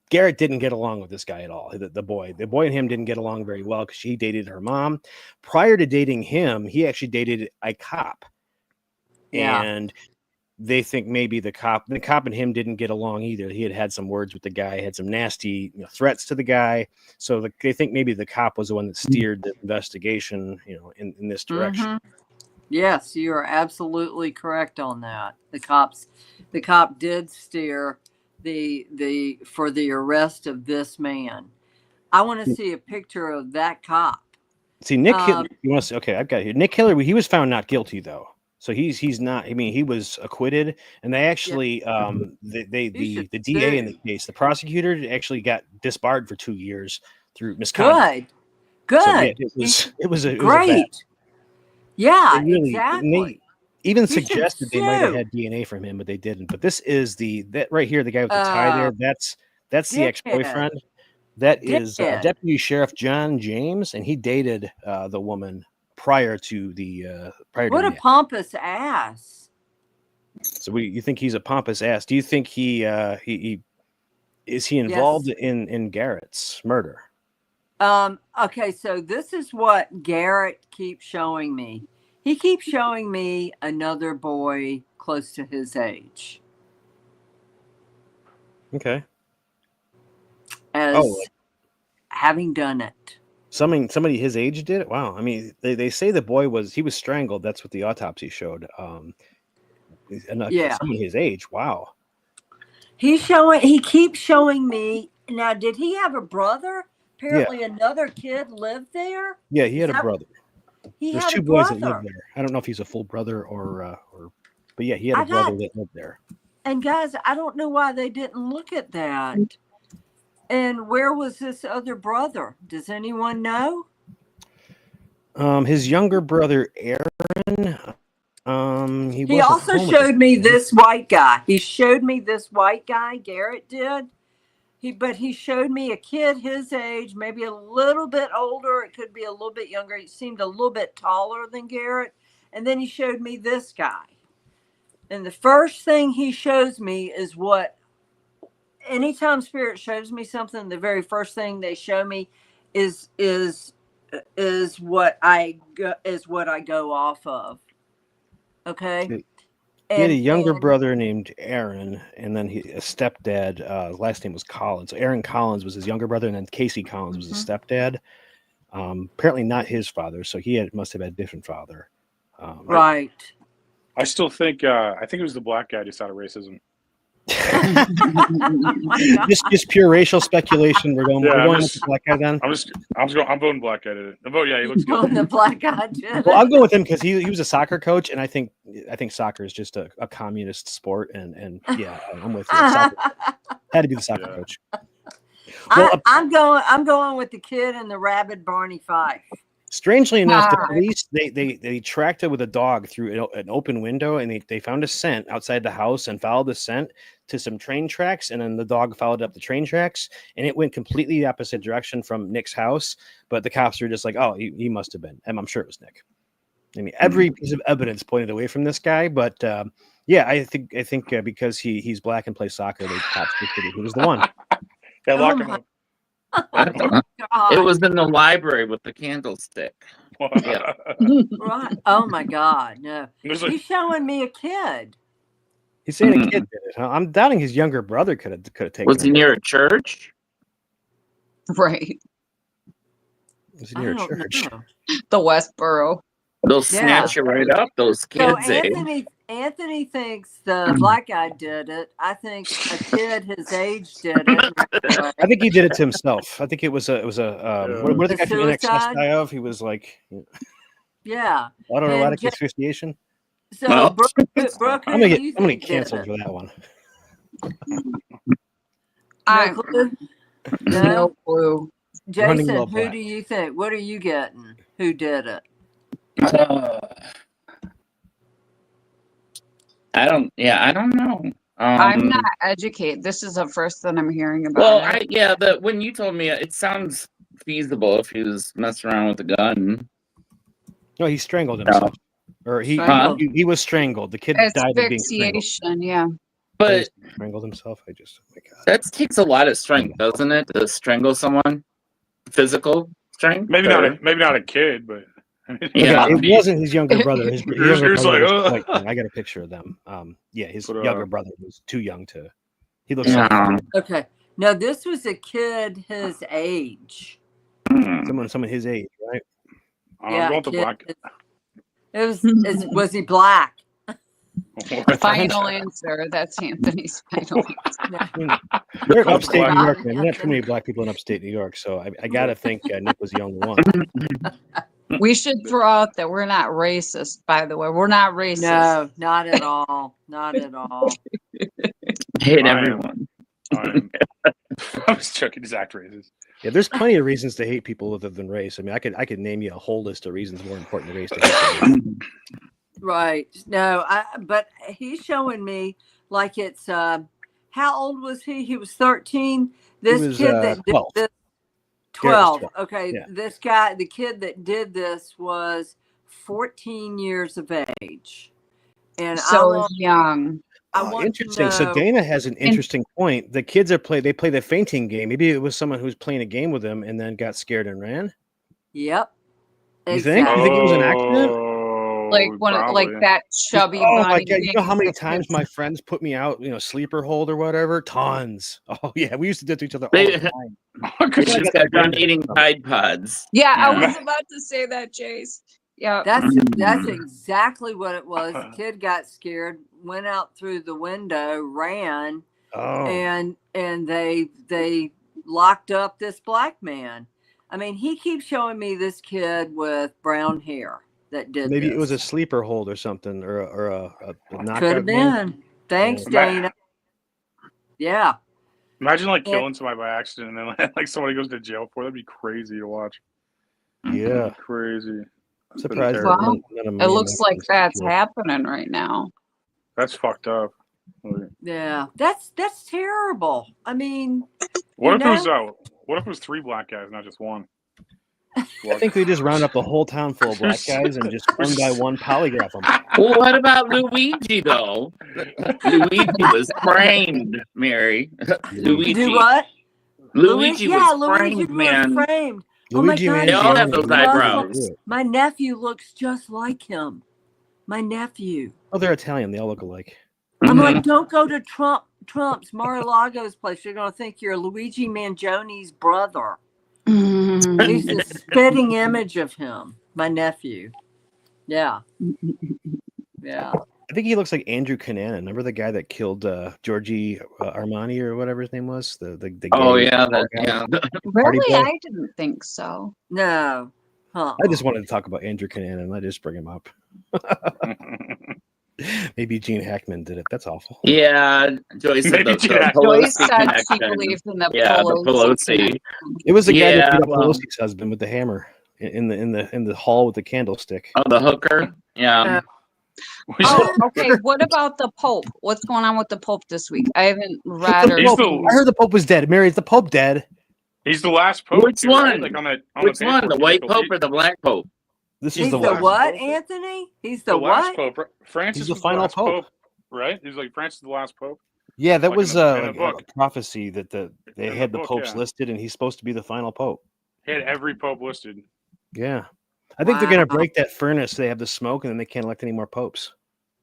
Garrett didn't get along with this guy at all. The boy and him didn't get along very well because she dated her mom. Prior to dating him, he actually dated a cop. Yeah. And they think maybe the cop and him didn't get along either. He had some words with the guy, had some nasty threats to the guy. So they think maybe the cop was the one that steered the investigation, in this direction. Yes, you are absolutely correct on that. The cop did steer for the arrest of this man. I want to see a picture of that cop. See, Nick Hillary, you want to see? Okay, I've got it here. Nick Hillary, he was found not guilty though. So he's not. I mean, he was acquitted, and they actually, the DA in the case, the prosecutor actually got disbarred for 2 years through misconduct. Good. So, yeah, it was great. Yeah, really, exactly. They even suggested they might have had DNA from him, but they didn't. But this is that right here, the guy with the tie there. That's the ex-boyfriend. That is Deputy Sheriff John James, and he dated the woman prior to the what a pompous ass. So you think he's a pompous ass? Do you think he is involved in Garrett's murder? Okay, so this is what Garrett keeps showing me. He keeps showing me another boy close to his age. Okay. As having done it. Somebody his age did it? Wow. I mean, they say the boy was strangled. That's what the autopsy showed. Somebody his age. Wow. He keeps showing me. Now, did he have a brother? Apparently another kid lived there. Yeah, he had a brother. There's two boys that live there. I don't know if he's a full brother but yeah, he had a brother that lived there. And guys, I don't know why they didn't look at that. And where was this other brother? Does anyone know? His younger brother, Aaron. He also showed me this white guy. He showed me this white guy. Garrett did. He showed me a kid his age, maybe a little bit older. It could be a little bit younger. He seemed a little bit taller than Garrett. And then he showed me this guy. And the first thing he shows me is what. Anytime spirit shows me something, the very first thing they show me is what I go off of. Okay. He had a younger brother named Aaron, and then a stepdad. His last name was Collins. So Aaron Collins was his younger brother, and then Casey Collins was his stepdad. Apparently not his father, so must have had a different father. Right. I still think I think it was the black guy just out of racism. just pure racial speculation. We're going with the black guy then. I'm voting black guy. He looks good. The black guy. Well, I'm going with him because he was a soccer coach, and I think soccer is just a communist sport, and yeah, I'm with you. Soccer. Had to be the soccer coach. Well, I'm going with the kid and the rabid Barney Fife. Strangely enough, the Ah. police they tracked it with a dog through an open window, and they found a scent outside the house and followed the scent to some train tracks, and then the dog followed up the train tracks, and it went completely the opposite direction from Nick's house. But the cops were just like, "Oh, he must have been," and I'm sure it was Nick. I mean, every piece of evidence pointed away from this guy, but yeah, I think because he's black and plays soccer, the cops figured he was the one. Yeah, lock Oh him my- up. God. It was in the library with the candlestick. Yeah. Right. Oh my God. No. There's like, He's showing me a kid. He's saying a kid did it. Huh? I'm doubting his younger brother could have taken. Was he him. near a church? Right. Was he I near a don't church? know. The Westboro. They'll Yeah. snatch you right up, those So kids, eh? Anthony thinks the black guy did it. I think a kid his age did it. I think he did it to himself. I think it was a what did the A guy from NXS suicide? die of? He was like Yeah. autoerotic And asphyxiation. So Well, Brooke, who I'm do gonna you get think did canceled it? for that one. I No clue? no No. clue. Running Jason, low who black. do you think? What are you getting? Who did it? I don't know. I'm not educated. This is the first that I'm hearing about Well, it. when you told me, it sounds feasible if he was messing around with a gun. No, he strangled himself, or Strangled. he was strangled. The kid died of being strangled. Asphyxiation, yeah. But Strangled himself. Oh my God. that takes a lot of strength, doesn't it, to strangle someone? Physical strength? maybe Or- not a kid, but Yeah. it wasn't his younger brother. His younger Here's brother like, was quite young. I got a picture of them. Yeah, his But, younger brother was too young to. He looks Yeah. like Okay. Now this was a kid his age. someone his age, right? I'm going to kid black. was he black? Final answer. That's Anthony's final answer. They're in upstate Black. New York, man. There are not too many black people in upstate New York, so I gotta think Nick was the only one. We should throw out that we're not racist, by the way. We're not racist. No, not at all. Not at all. Hate I am. everyone. I was joking. Exact racist. Yeah, there's plenty of reasons to hate people other than race. I mean, I could name you a whole list of reasons more important than race to hate somebody. Right. No, but he's showing me like it's how old was he? He was 13. This was, kid that did 12. this Garrett was 12. Okay. Yeah. This guy, the kid that did this was 14 years of age. And So young. I Oh, want interesting. to So know, Dana has an interesting point. The kids play the fainting game. Maybe it was someone who was playing a game with him and then got scared and ran. Yep. You think? Exactly. You think it was an accident? Like like that chubby Oh my bunny God! You know how many thing. times my friends put me out, sleeper hold or whatever? Tons. Oh yeah, we used to do it to each other all They- the time. Because Yeah, she's I got got done that. eating Tide Pods. Yeah, I Yeah. was about to say that, Chase. Yeah. That's exactly what it was. The kid got scared, went out through the window, ran, Oh, and they locked up this black man. I mean, he keeps showing me this kid with brown hair that did maybe this. it was a sleeper hold or something, or a knockout Could have game. been. Thanks, Yeah. Dana. Yeah. Imagine like Yeah. killing somebody by accident and then like somebody goes to jail for it. That'd be crazy to watch. Yeah, Crazy. I'm surprised. Wow. none of It my looks like Americans that's killed. happening right now. That's fucked up. Yeah. That's terrible. I mean, What You if it was 3 black guys, not just one? I think they just round up the whole town full of black guys and just one by one polygraph them. Well, what about Luigi, though? Luigi was framed, Mary. Luigi. do what? Luigi was Luigi framed, man. was framed. Luigi oh my Man God, They all have Gianni those was eyebrows. really good. My nephew looks just like him. My nephew. Oh, they're Italian. They all look alike. I'm Mhm. like, don't go to Trump's Mar-a-Lago's place. You're gonna think you're Luigi Mangioni's brother. He's the spitting image of him. My nephew. Yeah. Yeah. I think he looks like Andrew Cunanan. Remember the guy that killed Giorgi Armani or whatever his name was? The Oh, gay yeah. guy? Yeah. Party Really? boy? I didn't think so. No. Huh. I just wanted to talk about Andrew Cunanan. I just bring him up. Maybe Gene Hackman did it. That's awful. Yeah. Joyce said Maybe the Jack. Joyce Pelosi said she connection. believed in the Yeah, the Pelosi. Pelosi. It was the guy that Yeah, beat up well- Pelosi's husband with the hammer. in the hall with the candlestick. Oh, the hooker. Yeah. Oh, okay. What about the Pope? What's going on with the Pope this week? I haven't read or He's seen. I heard the Pope was dead. Mary, is the Pope dead? He's the last pope. Which too, right? one? Like on Which the one? paperwork, The he's white like pope or the black pope? This He's is the the last what, pope. Anthony? He's the the last what? pope. Francis He's the was final last pope. right? He's like Francis the last pope. Yeah, that Like was in the like a book. prophecy that they In had the the book, popes yeah. listed, and he's supposed to be the final pope. He had every pope listed. Yeah, I think they're gonna Wow. break that furnace. They have the smoke, and then they can't elect any more popes.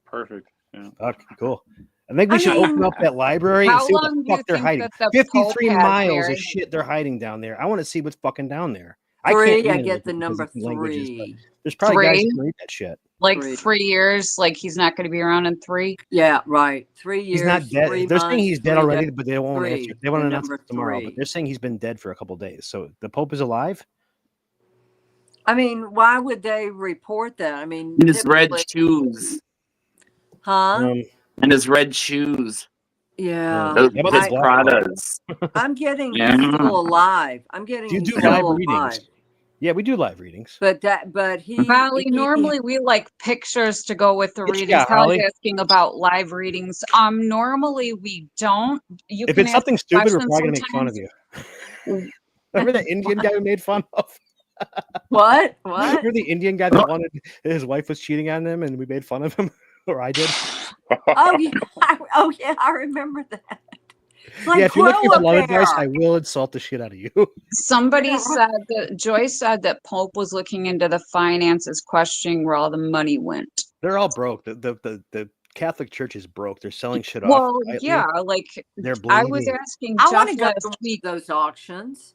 Perfect. Yeah. Fuck, cool. I think we I should mean- open up that library and How see what long the do you fuck they're think hiding. that the 53 Pope has, miles Mary? of shit they're hiding down there. I want to see what's fucking down there. Three. read I it get the because number of the languages, but 3. there's probably guys who 3? can read that shit. Like 3. 3 years? Like he's not going to be around in 3? Yeah, right. 3 years. He's not dead. 3 They're months, saying he's dead 3 already, days. but they won't answer. 3. They want to The announce number it tomorrow, 3. but they're saying he's been dead for a couple days. So the Pope is alive. I mean, why would they report that? I mean, In his red typically- shoes. huh? In his red shoes. Yeah. Those How about his the black Pradas. I'm getting Yeah. he's still alive. I'm getting Do you he's do still live alive. readings? Yeah, we do live readings. But he Holly, he- normally we like pictures to go with the What you readings. got, Holly's Holly? asking about live readings. Normally we don't. You If can it's ask something stupid, we're questions probably gonna make fun of sometimes. you. Remember that Indian guy we made fun of? what? Remember the Indian guy that wanted his wife was cheating on him, and we made fun of him, or I did. Oh yeah, I remember that. It's like Yeah, if you look at the love Koala advice, Bear. I will insult the shit out of you. Somebody Yeah. said that Joyce said that Pope was looking into the finances, questioning where all the money went. They're all broke. The Catholic Church is broke. They're selling shit off. Well, quietly. yeah, like They're I was bleeding. asking I want Jeff to go to last one week. of those auctions.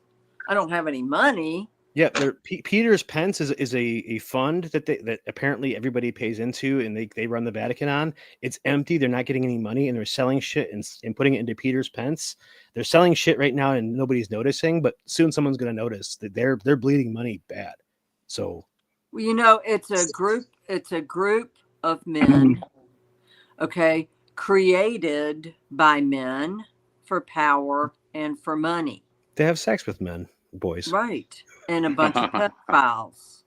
I don't have any money. Yeah, Peter's Pence is a fund that apparently everybody pays into, and they run the Vatican on. It's empty. They're not getting any money, and they're selling shit and putting it into Peter's Pence. They're selling shit right now, and nobody's noticing. But soon someone's going to notice that they're bleeding money bad. So Well, you know, it's a group of men, okay, created by men for power and for money. they have sex with men, boys. Right. And a bunch of pedophiles.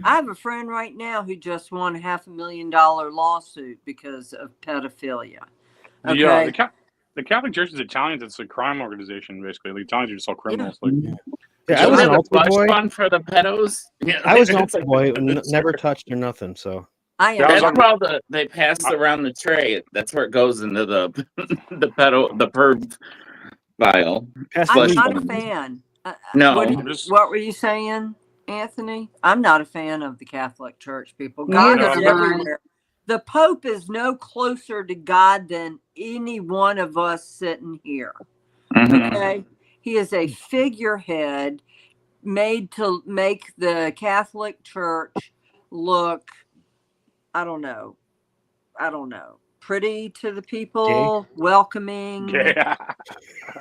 I have a friend right now who just won $500,000 lawsuit because of pedophilia. Okay. The Catholic Church is Italians. It's a crime organization, basically. The Italians are just all criminals. Yeah, I Don't was have an a altar slush boy. fund for the pedos. Yeah, I was an altar boy, never touched or nothing. So I am. Yeah, I was That's on- where they pass around the tray. That's where it goes into the the perv file. pass I'm the not a weed. fan. No. What were you saying, Anthony? I'm not a fan of the Catholic Church, people. Neither God is am I. everywhere. The Pope is no closer to God than any one of us sitting here. Mhm. Okay? He is a figurehead made to make the Catholic Church look, I don't know, pretty to the people, welcoming, Yeah.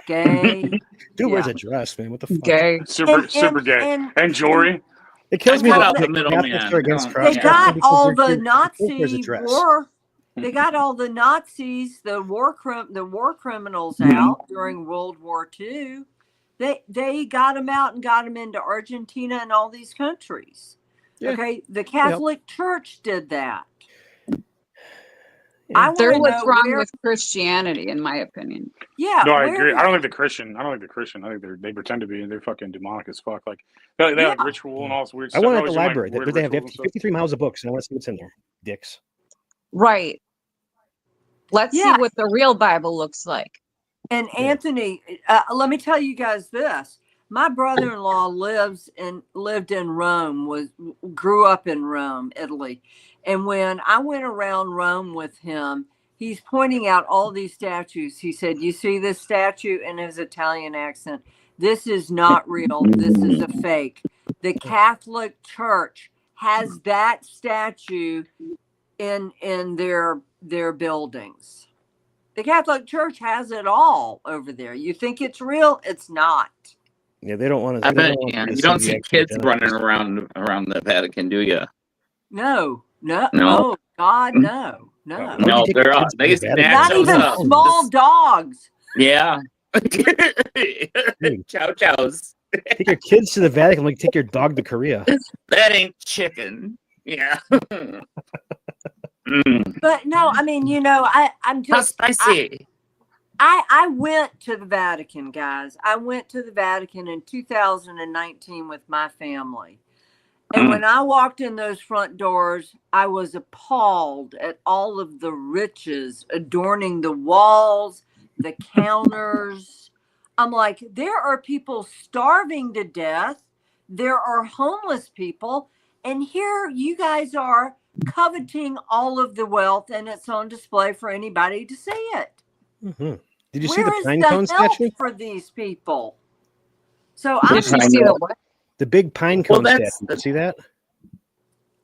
gay. Dude wears Yeah. a dress, man. What the fuck? Gay. Super gay. And jewelry. It kills me Cut that out the Catholics middleman. are against They cross They got because all they're- the the Nazi Pope wears a dress. war. They got all the Nazis, the war criminals Mhm. out during World War II. They got them out and got them into Argentina and all these countries. Yeah. Okay, the Catholic Church did that. Yeah. I want They're to what's know wrong where. with Christianity, in my opinion. Yeah, No, I where agree. is- I don't think the Christian. I think they pretend to be, and they're fucking demonic as fuck. Like they have Yeah. ritual and all this weird I stuff. want it at always the do, like, library. weird They have rituals and stuff. 53 miles of books, and I want to see what's in there. Dicks. Right. Let's Yeah. see what the real Bible looks like. And Yeah. Anthony, let me tell you guys this. My brother-in-law lived in Rome, grew up in Rome, Italy. And when I went around Rome with him, he's pointing out all these statues. He said, "You see this statue?" in his Italian accent. "This is not real. This is a fake." The Catholic Church has that statue in their buildings. The Catholic Church has it all over there. You think it's real? It's not. Yeah, they don't want to. I bet you don't see kids running around the Vatican, do you? No. No. Oh, God, no. Where'd No, you take they're the all, kids to they the Vatican? snatch Not those even up. small dogs. Yeah. Chow chows. Take your kids to the Vatican, like take your dog to Korea. That ain't chicken. Yeah. But no, I mean, I'm How just spicy. I went to the Vatican, guys. I went to the Vatican in 2019 with my family. And when I walked in those front doors, I was appalled at all of the riches adorning the walls, the counters. I'm like, there are people starving to death. There are homeless people. And here you guys are coveting all of the wealth, and it's on display for anybody to see it. Mm-hmm. Did you see Where the is pine the cone help statue? for these people? So I'm Did you see the what? The big pine cone statue. Did you see that?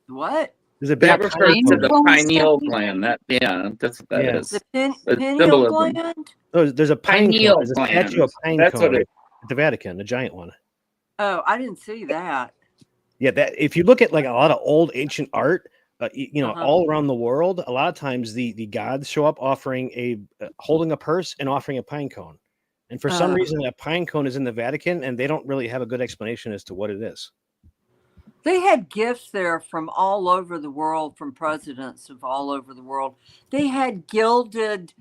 what? There's a big That refers to the Cone pineal statue? gland. That's what that Yeah. is. The The pineal symbolism. gland? Oh, there's a pine Pineal cone. There's a statue of glands. pine That's cone what it. at the Vatican, a giant one. Oh, I didn't see that. Yeah, that if you look at like a lot of old ancient art, Uh-huh. all around the world, a lot of times the gods show up offering holding a purse and offering a pine cone, and for some reason that pine cone is in the Vatican, and they don't really have a good explanation as to what it is. They had gifts there from all over the world, from presidents of all over the world. They had gilded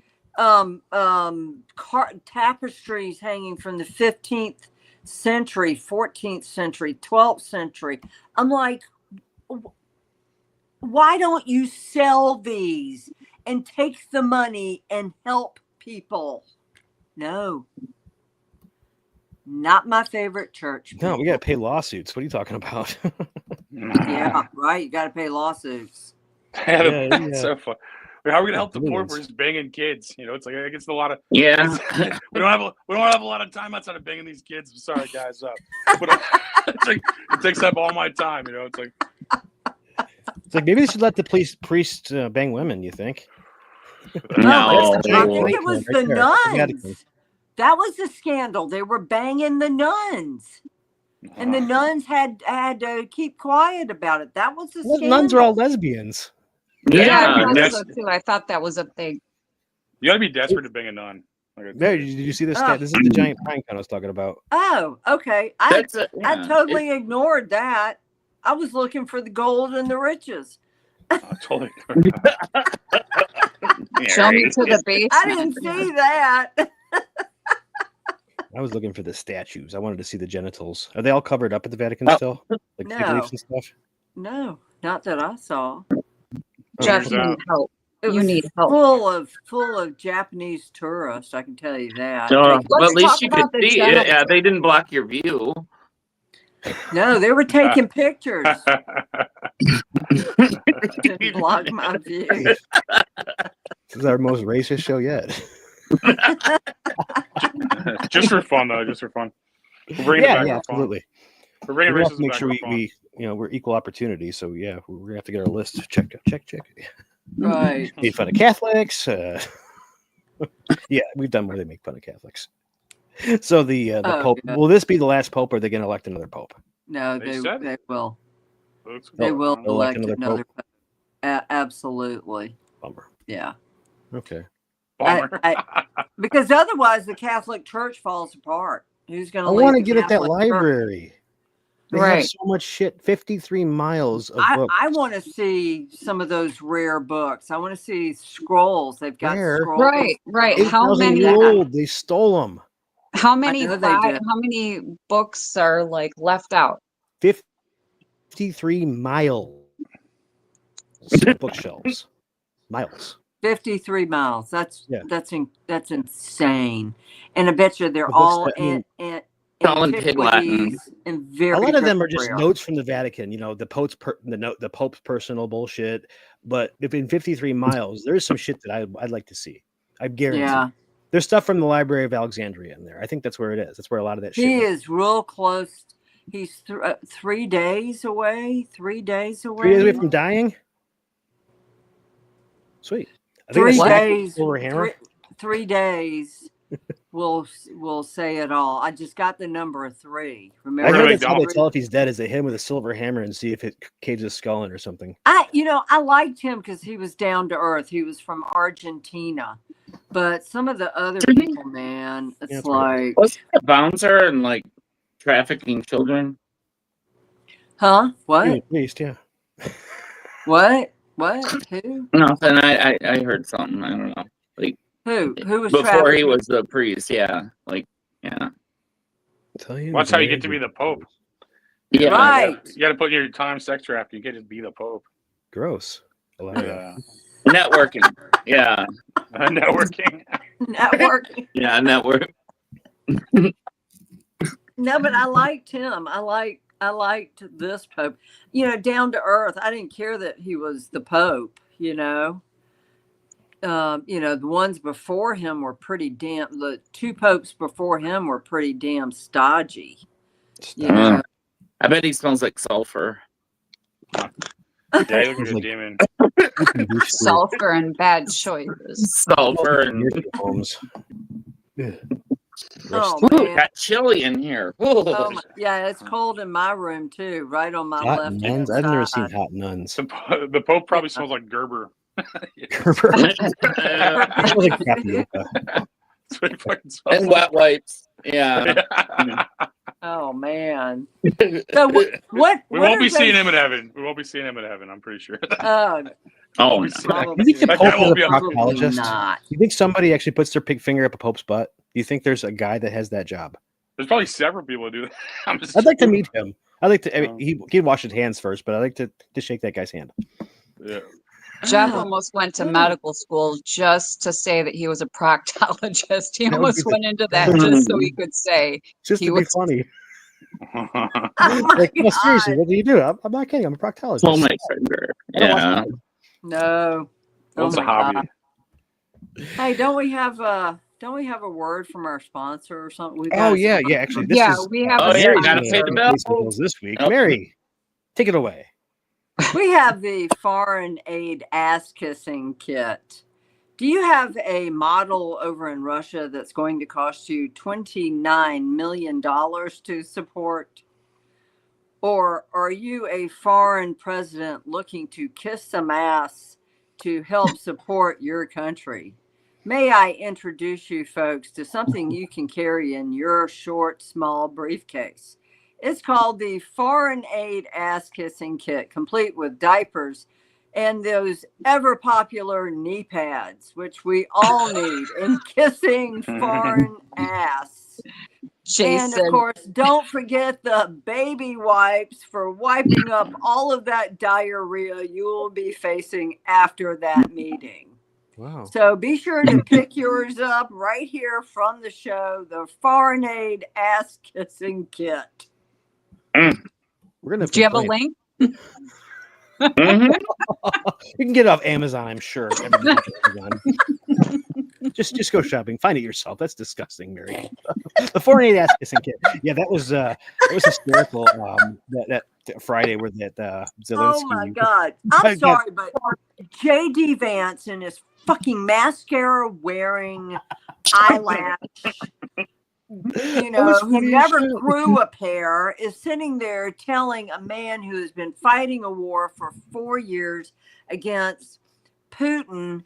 tapestries hanging from the 15th century, 14th century, 12th century. I'm like, why don't you sell these and take the money and help people? No. Not my favorite church. No, we people. got to pay lawsuits. What are you talking about? Yeah, right. You got to pay lawsuits. That's so fun. How are we gonna help the poor? Millions. We're just banging kids. It's like it gets a lot of. Yeah. We don't have a lot of time outside of banging these kids. I'm sorry, guys. But it's like it takes up all my time. It's like maybe they should let the priests bang women. You think? No. I think it was the Vatican. nuns. That was the scandal. They were banging the nuns, and the nuns had to keep quiet about it. That was the scandal. Nuns are all lesbians. Yeah, I that's- thought so too. I thought that was a thing. you gotta be desperate to bang a nun. There, did you see this? This is the giant pine cone I was talking about. Oh, okay. I Yeah, totally ignored that. I was looking for the gold and the riches. Totally. Show me to the base. I didn't see that. I was looking for the statues. I wanted to see the genitals. Are they all covered up at the Vatican still? Like fig No. leaves and stuff? No, not that I saw. Jeff, you There's, need help. It You was need help. full of Japanese tourists. I can tell you that. Well, Let's at least talk you could about the see. genitals. Yeah, they didn't block your view. No, they were taking pictures. Didn't block my view. This is our most racist show yet. Just for fun, though. Just for fun. We're bringing it back for fun. Absolutely. We're bringing We have to racism make back sure for fun. we we're equal opportunity. So yeah, we're gonna have to get our list. Check. Right. Made fun of Catholics. Yeah, we've done where they make fun of Catholics. So the Pope. Yeah. Will this be the last Pope, or are they going to elect another Pope? No, They they said- will. Looks They good. will elect elect another another. Absolutely. Bummer. Yeah. Okay. Bummer. Because otherwise, the Catholic Church falls apart. Who's going to? I want to get at that library. They have Right. so much shit. 53 miles of books. I want to see some of those rare books. I want to see scrolls. They've got Rare? scrolls. Right. 8,000 years old. They stole them. How many know they did. how many books are like left out? 53 miles of bookshelves. Miles. 53 miles. That's Yeah. that's insane. And I bet you they're The books all that- I mean- in all in Pig Latin. antiquities and very. A lot of them very are just rare. notes from the Vatican. The Pope's personal bullshit. But if in 53 miles, there's some shit that I'd like to see. I guarantee. Yeah, There's stuff from the Library of Alexandria in there. I think that's where it is. That's where a lot of that shit. he is. is real close. He's 3 days away. 3 days away. 3 days away from dying. Sweet. I think 3 that's days. over hammer. 3 days. Will say it all. I just got the number 3. I Remember? heard Really that's how they don't. tell if he's dead is they hit him with a silver hammer and see if it caves his skull in or something. I liked him because he was down to earth. He was from Argentina, but some of the other people, man, it's Yeah, that's right. like Wasn't the bouncer and like trafficking children. Huh? What? At least, yeah. What? Who? Nothing. I heard something. I don't know. Like Who was before he trafficking? was the priest. Yeah. Like yeah. Tell you Well, that's how you the get to be the Pope. Yeah. Right. You got to put in your time sex trafficking. You can't just be the Pope. Gross. I like that. Yeah. Networking. Yeah. Networking. Networking. Yeah. Network. No, but I liked him. I liked this Pope. You know, down to earth. I didn't care that he was the Pope. You know, the ones before him were pretty damn. The two popes before him were pretty damn stodgy. You know, I bet he smells like sulfur. Yeah, he looks like a Like- demon. Sulfur and bad choices. Sulfur and homes. oh Ooh, man. got chilly in here. Ooh. Oh my, yeah, it's cold in my room too, right on my Hot left nuns? hand I've never side. seen hot nuns. The Pope probably smells like Gerber. Gerber. Smells like tapioca. That's what he fucking smells And like. wet wipes. Yeah. Oh man. So what? We what won't are be seeing they- him in heaven. We won't be seeing him in heaven. I'm pretty sure. Oh, Oh, We no. see that. probably You think the That Pope guy is won't a be on- proctologist? not. You think somebody actually puts their pig finger up a Pope's butt? Do you think there's a guy that has that job? There's probably several people who do that. I'm just I'd like to meet him. I'd like to. I Oh. mean, he'd wash his hands first, but I'd like to shake that guy's hand. Yeah. Jeff Oh, almost went to good. medical school just to say that he was a proctologist. He That would almost be the went into that just so he could say Just He to be was- funny. Oh my Like, no, seriously, God. what do you do? I'm not kidding. I'm a proctologist. Pull my finger. I don't wash my Yeah. hands. No. Well, it's Oh a my hobby. God. Hey, don't we have a word from our sponsor or something? We Oh got- yeah, yeah. Actually, this Yeah, is. we have Oh, a yeah, you gotta sponsor. pay the bill. Bills this week. Oh. Mary, take it away. We have the foreign aid ass kissing kit. Do you have a model over in Russia that's going to cost you $29 million to support? Or are you a foreign president looking to kiss some ass to help support your country? May I introduce you folks to something you can carry in your short, small briefcase. It's called the Foreign Aid Ass Kissing Kit, complete with diapers and those ever popular knee pads, which we all need in kissing foreign ass. And Jason. of course, don't forget the baby wipes for wiping up all of that diarrhea you will be facing after that meeting. Wow. So be sure to pick yours up right here from the show, the Foreign Aid Ass Kissing Kit. We're gonna. Do you have a complain. link? Mhm. You can get it off Amazon, I'm sure. Everybody can get Amazon. Just go shopping. Find it yourself. That's disgusting, Mary. The 4-8 ass kissing kit. Yeah, that was hysterical. That Friday where that Zelensky. Oh my God. I'm sorry, but J.D. Vance and his fucking mascara wearing eyelash, you know, was who funny as never shit. grew a pair, is sitting there telling a man who has been fighting a war for 4 years against Putin,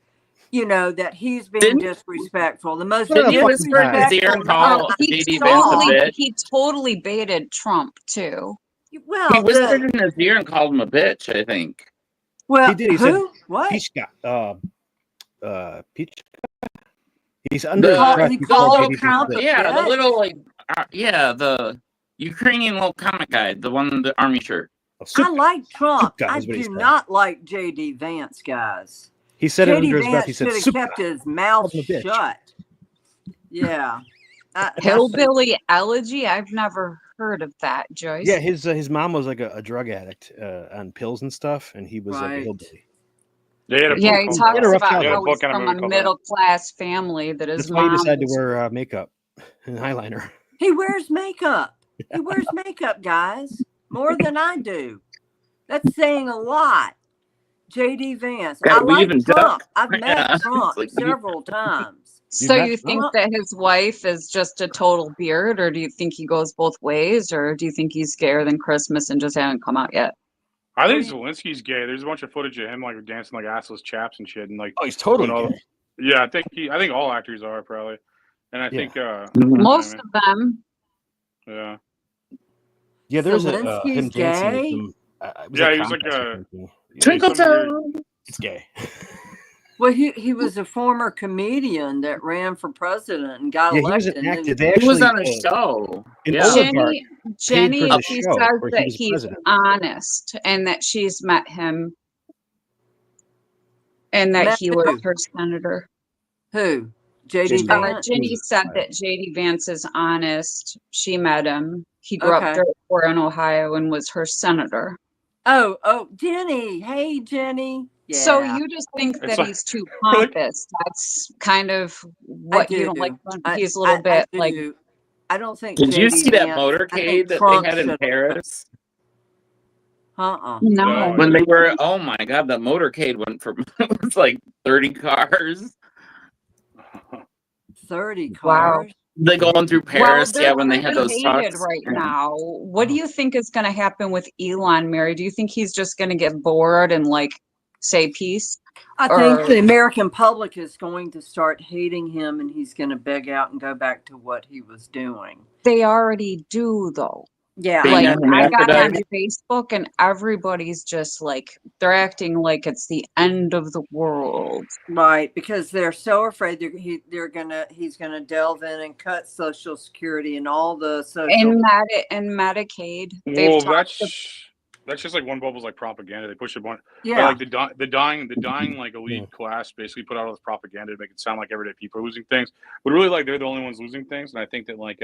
you know, that he's being Didn't- disrespectful. The most Didn't he whisper in his ear disrespectful and call man He J.D. Vance a totally, bitch? he totally baited Trump too. Well, He whispered in his ear and called him a bitch, I think. well, He did, he said- who? What? Peachka. Peach. He's under The- his breath. he He called called him JD Trump Vance a a- Yeah, the bitch? little like, the Ukrainian little comic guy, the one in the army shirt. a I soup- like Trump. guy I is what he do said. not like J.D. Vance, guys. He said it J.D. under his breath. Vance He should said, have "Soup kept guy." his mouth Called him a bitch. shut. Yeah. Hillbilly elegy? I've never heard of that, Joyce. Yeah, his mom was like a drug addict on pills and stuff, and he was like a Right. hillbilly. They had a Yeah, book he called talks that. rough about childhood. They had a how he's book and a from movie a called that. middle class family that his That's why he mom decided to was- wear makeup and eyeliner. He wears makeup. He wears makeup, guys, more than I do. That's saying a lot. J.D. Vance. Yeah, I we like even Trump. duck. I've met Yeah. Trump It's like- several times. So met you think Trump? that his wife is just a total beard, or do you think he goes both ways, or do you think he's gayer than Christmas and just haven't come out yet? I think Zelensky's gay. There's a bunch of footage of him like dancing like assless chaps and shit, and like Oh, he's totally doing all- gay. yeah, I think all actors are probably, and I Yeah. think Mhm. Most yeah, of them. yeah. Yeah, there's him Zelensky's dancing with gay? them. It was Yeah, a he was like contest or a something. Twinkle some weird. toes. It's gay. Well, he was a former comedian that ran for president and got Yeah, he was elected. an and actor. then- They He was actually on a show. an Yeah. oligarch paid Jenny, for the he show says where he that was he's president. honest and that she's met him and that Met he was who? her senator. Who? JD JD Vance? Jenny said that JD Vance is honest. She met him. He grew up Okay. dirt poor in Ohio and was her senator. Oh, Jenny. Hey, Jenny. Yeah. So you just think It's that like- he's too like- pompous. That's kind of what you don't like. He's a I- little bit I like, do. I don't think. Did you JD see that Vance- I motorcade think that Trump they had in should- Paris? Uh-uh. no. When they were, oh my God, the motorcade went from, it was like 30 cars. 30 Wow. cars. They going through Paris, they're yeah, when they had those hated talks. right now. What do you think is going to happen with Elon, Mary? Do you think he's just going to get bored and like say peace? I think the American public is going to start hating him and he's going to beg out and go back to what he was doing. They already do, though. Yeah. Being Like, a I got on hermaphrodite. Facebook and everybody's just like, they're acting like it's the end of the world. Right, because they're so afraid he's gonna delve in and cut Social Security and all the social. And Medicaid. They've Well, talked that's just like one bubble's like propaganda. They push it one. Yeah, Like the dying like elite class basically put out all this propaganda to make it sound like everyday people are losing things, but really like they're the only ones losing things. And I think that like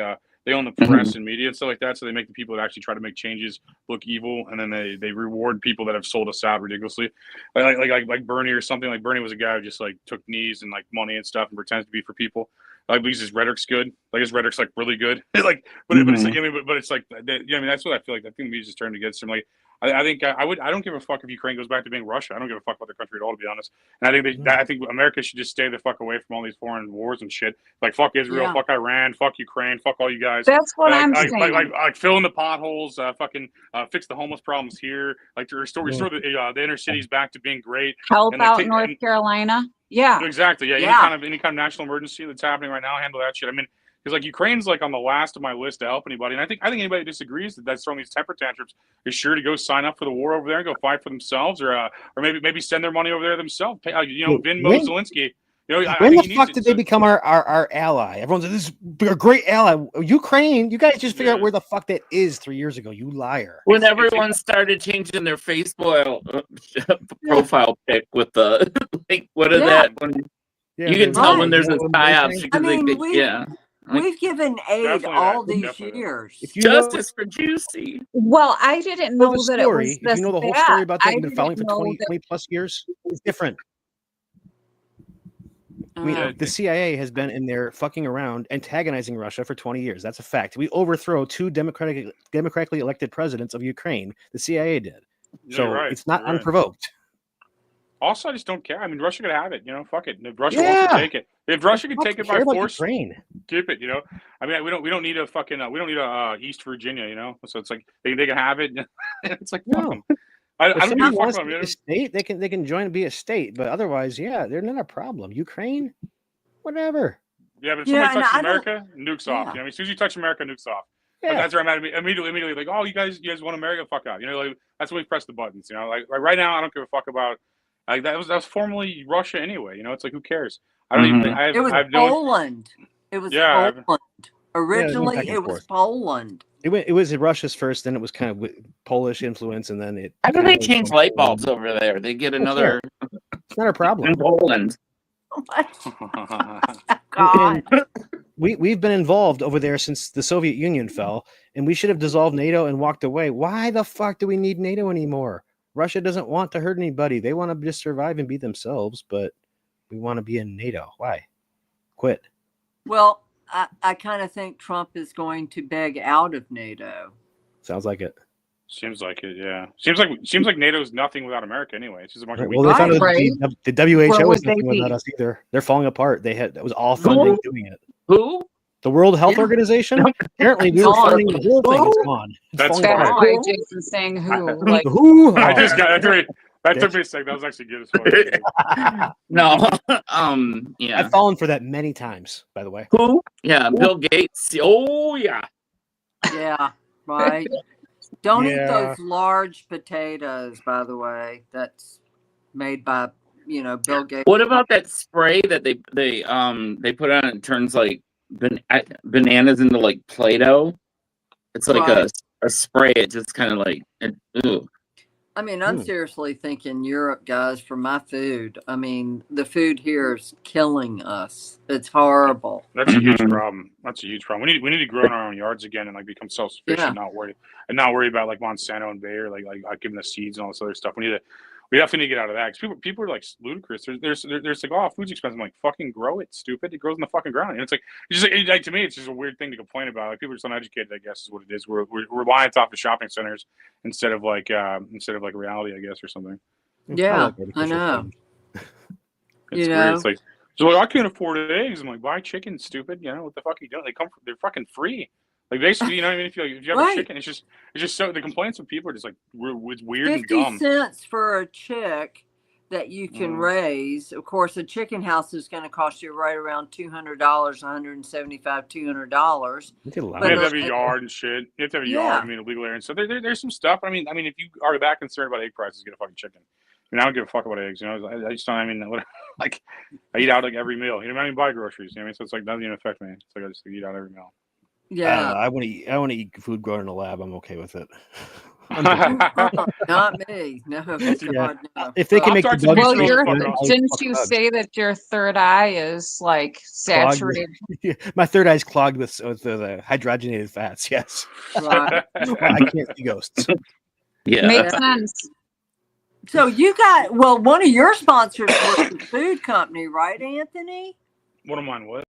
they own the press and media and stuff like that, so they make the people that actually try to make changes look evil, and then they reward people that have sold us out ridiculously. Like Bernie or something. Like Bernie was a guy who just like took knees and like money and stuff and pretends to be for people. Like because his rhetoric's good. Like his rhetoric's like really good. Like, but it's like, I mean, but it's like, I mean, that's what I feel like. I think the media's just turned against him. Like, I think I don't give a fuck if Ukraine goes back to being Russia. I don't give a fuck about the country at all, to be honest. And I think America should just stay the fuck away from all these foreign wars and shit. Like fuck Israel, fuck Iran, fuck Ukraine, fuck all you guys. That's what I'm like, saying. Like fill in the potholes, fucking fix the homeless problems here. Like to restore the inner cities back to being great. Help and, like, out North Carolina. Yeah. Exactly. Yeah. Yeah. Any kind of national emergency that's happening right now, handle that shit. I mean, because like Ukraine's like on the last of my list to help anybody, and I think anybody that disagrees that's throwing these temper tantrums is sure to go sign up for the war over there and go fight for themselves, or maybe send their money over there themselves. Pay, Venmo Zelensky. You know, when the fuck did they become our ally? Everyone's like, this is a great ally. Ukraine, you guys just figure out where the fuck that is 3 years ago. You liar. When everyone started changing their Facebook profile pic with the, like, what is that? When, you can tell when there's a psyops because we've given aid all these years. If you justice for Juicy. Well, I didn't know that it was this if you know the whole bad. story about that, I you've been following for didn't know 20 that- plus years. It's different. I mean, the CIA has been in there fucking around, antagonizing Russia for 20 years. That's a fact. We overthrow two democratically elected presidents of Ukraine. The CIA did. So it's not unprovoked. Also, I just don't care. I mean, Russia could have it. You know, fuck it. If Russia wants to take it, if Russia could take it by force, keep it. You know, I mean, we don't need a fucking we don't need a East Virginia. You know, so it's like they can have it. It's like fuck them. I don't give a fuck about a state. They can join and be a state, but otherwise, yeah, they're not a problem. Ukraine, whatever. Yeah, but if somebody touches America, nukes off. You know, I mean, as soon as you touch America, nukes off. Yeah. Like, that's where I'm at immediately. Like, oh, you guys want America? Fuck out. You know, like that's when we press the buttons. You know, like right now, I don't give a fuck about. Like that was formerly Russia anyway. You know, it's like who cares? I don't even. It was Poland. It was Poland. Originally, it was Poland. It was Russia's first, then it was kind of Polish influence, and then it. How do they change light bulbs over there? They get another. It's not a problem. In Poland. God. We've been involved over there since the Soviet Union fell, and we should have dissolved NATO and walked away. Why the fuck do we need NATO anymore? Russia doesn't want to hurt anybody. They want to just survive and be themselves, but we want to be in NATO. Why? Quit. Well, I kind of think Trump is going to beg out of NATO. Sounds like it. Seems like it, yeah. Seems like NATO's nothing without America anyway. It's just a bunch of well, they found the WHO is nothing without us either. They're falling apart. That was all funding doing it. Who? The World Health Organization? Apparently, we were funding the whole thing. It's gone. That's why Jason saying who. Like, who? I just got that took me a second. That was actually good as fuck. No. Yeah. I've fallen for that many times, by the way. Who? Yeah, Bill Gates. Oh, yeah. Yeah, right. Don't eat those large potatoes, by the way. That's made by, Bill Gates. What about that spray that they put on? It turns like bananas into like Play-Doh. It's like a spray. It just kind of like. Ew. I mean, I'm seriously thinking Europe, guys, for my food. I mean, the food here is killing us. It's horrible. That's a huge problem. That's a huge problem. We need to grow in our own yards again and like become self-sufficient, not worry about like Monsanto and Bayer, like giving us seeds and all this other stuff. We definitely need to get out of that because people are like ludicrous. There's like, oh, food's expensive. I'm like, fucking grow it, stupid. It grows in the fucking ground. And it's like to me, it's just a weird thing to complain about. Like people are just uneducated, I guess, is what it is. We're reliant off the shopping centers instead of like reality, I guess, or something. Yeah, I know. It's weird. It's like, so I can't afford eggs. I'm like, buy chicken, stupid. What the fuck are you doing? They're fucking free. Like basically, you know what I mean? If you have a chicken, it's just so the complaints of people are just like it's weird and dumb. 50 cents for a chick that you can raise. Of course, a chicken house is going to cost you right around $200, $175, $200. You have to have a yard and shit. You have to have a yard. I mean, a legal area. And so there's some stuff. I mean, if you are that concerned about egg prices, get a fucking chicken. I don't give a fuck about eggs. I just don't. I mean, like I eat out like every meal. I don't even buy groceries. So it's like doesn't even affect me. It's like I just eat out every meal. Yeah, I want to eat food grown in a lab. I'm okay with it. Not me. No, God, no. If they can make the didn't you say that your third eye is like saturated? My third eye's clogged with the hydrogenated fats. Yes, right. I can't see ghosts. Yeah, makes sense. So you got one of your sponsors was the food company, right, Anthony? One of mine was.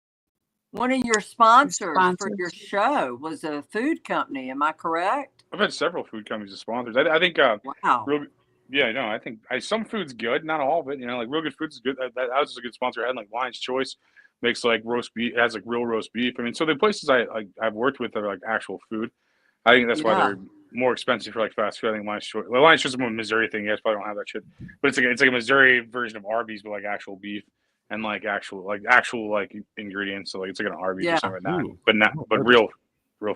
One of your sponsors for your show was a food company. Am I correct? I've had several food companies as sponsors. I think. Wow. I think some food's good, not all of it. Like Real Good Foods is good. That was just a good sponsor. I had like Lion's Choice makes like roast beef. It has like real roast beef. I mean, so the places I've worked with are like actual food. I think that's why they're more expensive for like fast food. I think Lion's Choice. Lion's Choice is a Missouri thing. You guys probably don't have that shit, but it's like a Missouri version of Arby's with like actual beef. And like actual ingredients, so like it's like an Arby's or something like that, but real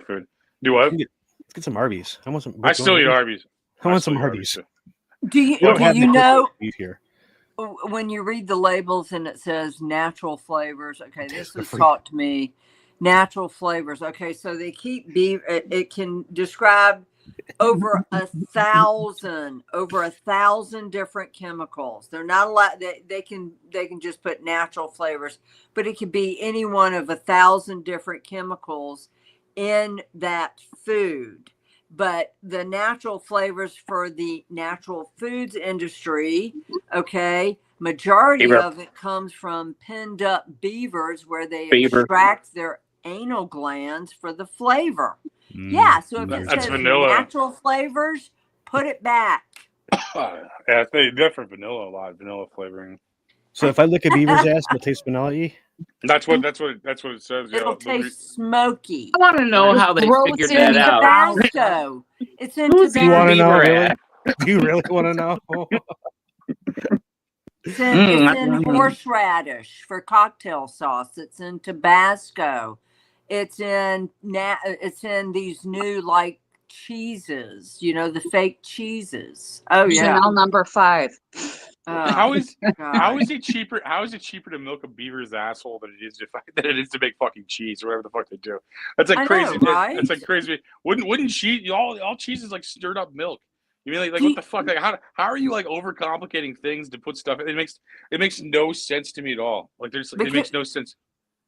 food. Do what? Let's get some Arby's. I want some. I still eat Arby's. I want some Arby's. Do you know here? When you read the labels and it says natural flavors? Okay, this was taught to me. Natural flavors. Okay, so they keep beef. It can describe over 1,000 different chemicals. They're not allowed. They can just put natural flavors, but it could be any one of 1,000 different chemicals in that food. But the natural flavors for the natural foods industry, majority of it comes from pinned up beavers where they extract their anal glands for the flavor. Yeah, so if it says vanilla. Natural flavors, put it back. Yeah, they different vanilla, a lot of vanilla flavoring. So if I lick a beaver's ass, it'll taste vanilla-y? That's what it says. It'll taste smoky. I want to know how they figured that out. Tabasco. It's in Tabasco. Do you want to know? Really? Do you really want to know? It's in horseradish for cocktail sauce. It's in Tabasco. It's in these new like cheeses, the fake cheeses. Oh yeah, Chanel number 5. How is it cheaper? How is it cheaper to milk a beaver's asshole than it is to make fucking cheese or whatever the fuck they do? That's like crazy. Right? That's like crazy. Wouldn't cheese? All cheese is like stirred up milk. You mean like what the fuck? Like how are you like overcomplicating things to put stuff? It makes no sense to me at all. Like it makes no sense.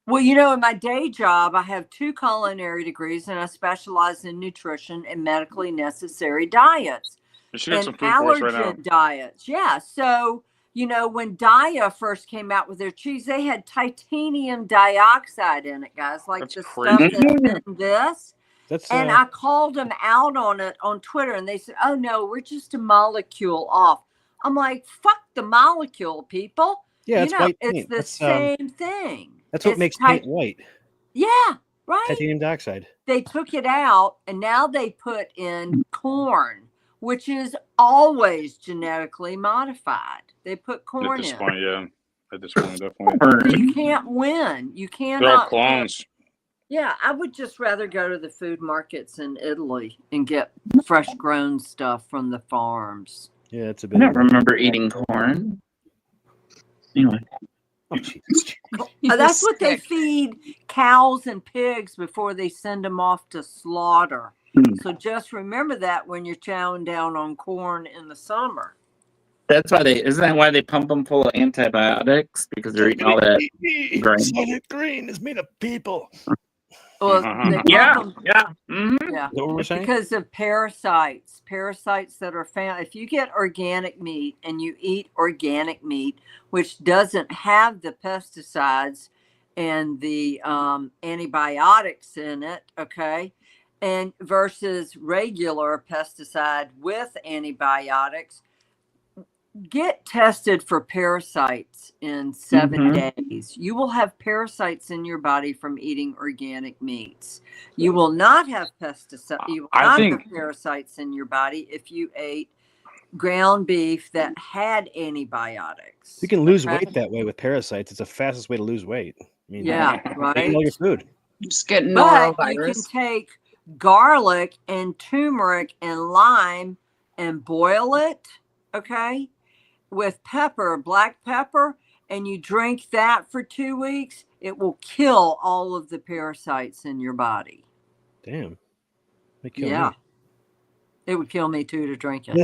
Well, in my day job, I have 2 culinary degrees, and I specialize in nutrition and medically necessary diets and allergen diets. Yeah. So, when Daiya first came out with their cheese, they had titanium dioxide in it, guys. Like that's stuff that's in this. And I called them out on it on Twitter, and they said, "Oh no, we're just a molecule off." I'm like, "Fuck the molecule, people." Yeah, it's the same thing. That's what makes paint white. Yeah, right. Titanium dioxide. They took it out, and now they put in corn, which is always genetically modified. They put corn in. At this point, definitely. You can't win. You cannot. They're all clones. Yeah, I would just rather go to the food markets in Italy and get fresh grown stuff from the farms. Yeah, it's a I bit. don't remember eating corn. Anyway. Oh, Jesus. That's what they feed cows and pigs before they send them off to slaughter. So just remember that when you're chowing down on corn in the summer. That's why isn't that why they pump them full of antibiotics? Because they're eating all that grain. Soylent Green is made of people. Well, they pump them, yeah. Mm-hmm. yeah. Is that what we're saying? Because of parasites that are found. If you get organic meat and you eat organic meat, which doesn't have the pesticides and the antibiotics in it, okay, and versus regular pesticide with antibiotics, get tested for parasites in 7 days. You will have parasites in your body from eating organic meats. You will not have pesticides. You will not have parasites in your body if you ate ground beef that had antibiotics. You can lose weight that way with parasites. It's the fastest way to lose weight. I mean, Yeah, right. Eat all your food. Just get But you can norovirus. take garlic and turmeric and lime and boil it, okay, with pepper, black pepper, and you drink that for 2 weeks. It will kill all of the parasites in your body. Damn. They kill Yeah. me. It would kill me too to drink it.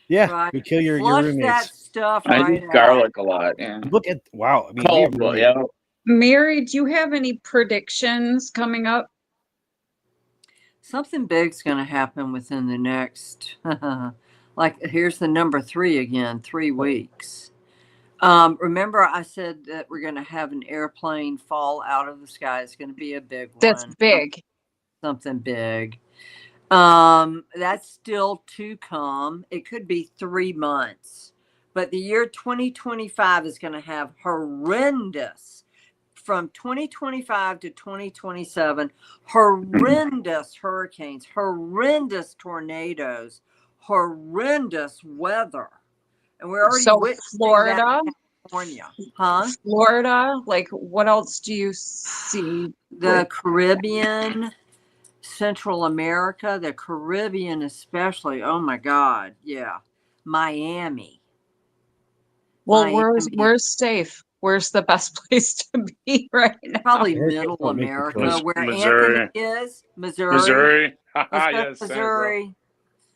Yeah, Right. you kill your Flush that roommates. stuff I right do out. garlic a lot. Yeah. Look at wow. I mean, Cold, we really- yeah. Mary, do you have any predictions coming up? Something big's going to happen within the next, like here's the number 3 again, 3 weeks. Remember I said that we're going to have an airplane fall out of the sky. It's going to be a big one. That's big. Something big. That's still to come. It could be 3 months, but the year 2025 is going to have horrendous, from 2025 to 2027, horrendous hurricanes, horrendous tornadoes, horrendous weather. And we're already So witnessing Florida, that in California. Huh? Florida, like what else do you see? The Caribbean, Central America, the Caribbean especially. Oh my God. Yeah. Miami. Well, Miami. where's safe? Where's the best place to be right now? Probably Hurricanes middle don't make the America, choice. where Missouri. Anthony is. Missouri. Missouri. Let's go Yes, to Missouri.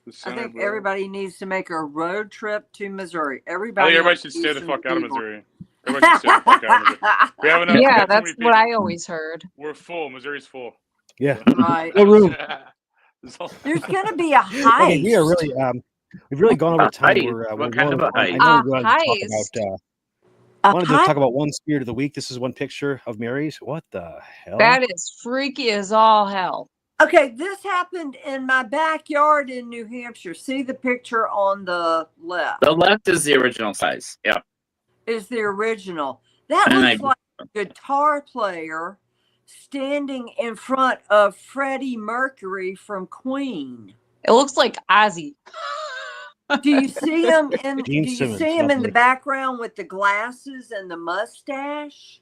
I Senator, think bro. everybody needs to make a road trip to Missouri. I think Everybody, everybody on should the stay the eastern fuck out of seaboard. Missouri. Everybody should stay the fuck out of Missouri. We have enough. we Yeah, have too that's many what people. I always heard. We're full. Missouri's full. Yeah. Right. No room. There's going to be a heist. Okay, we are really we've really gone over time. heist? We're What going kind of over a time. I heist? know we wanted to Heist? talk about A wanted to heist? talk about one spirit of the week. This is one picture of Mary's. What the hell? That is freaky as all hell. Okay, this happened in my backyard in New Hampshire. See the picture on the left The left is the original size. Yeah. is the original. That And looks like a guitar player standing in front of Freddie Mercury from Queen. It looks like Ozzy. Do you see him in? Gene Do you Simmons, see him in the nothing. background with the glasses and the mustache?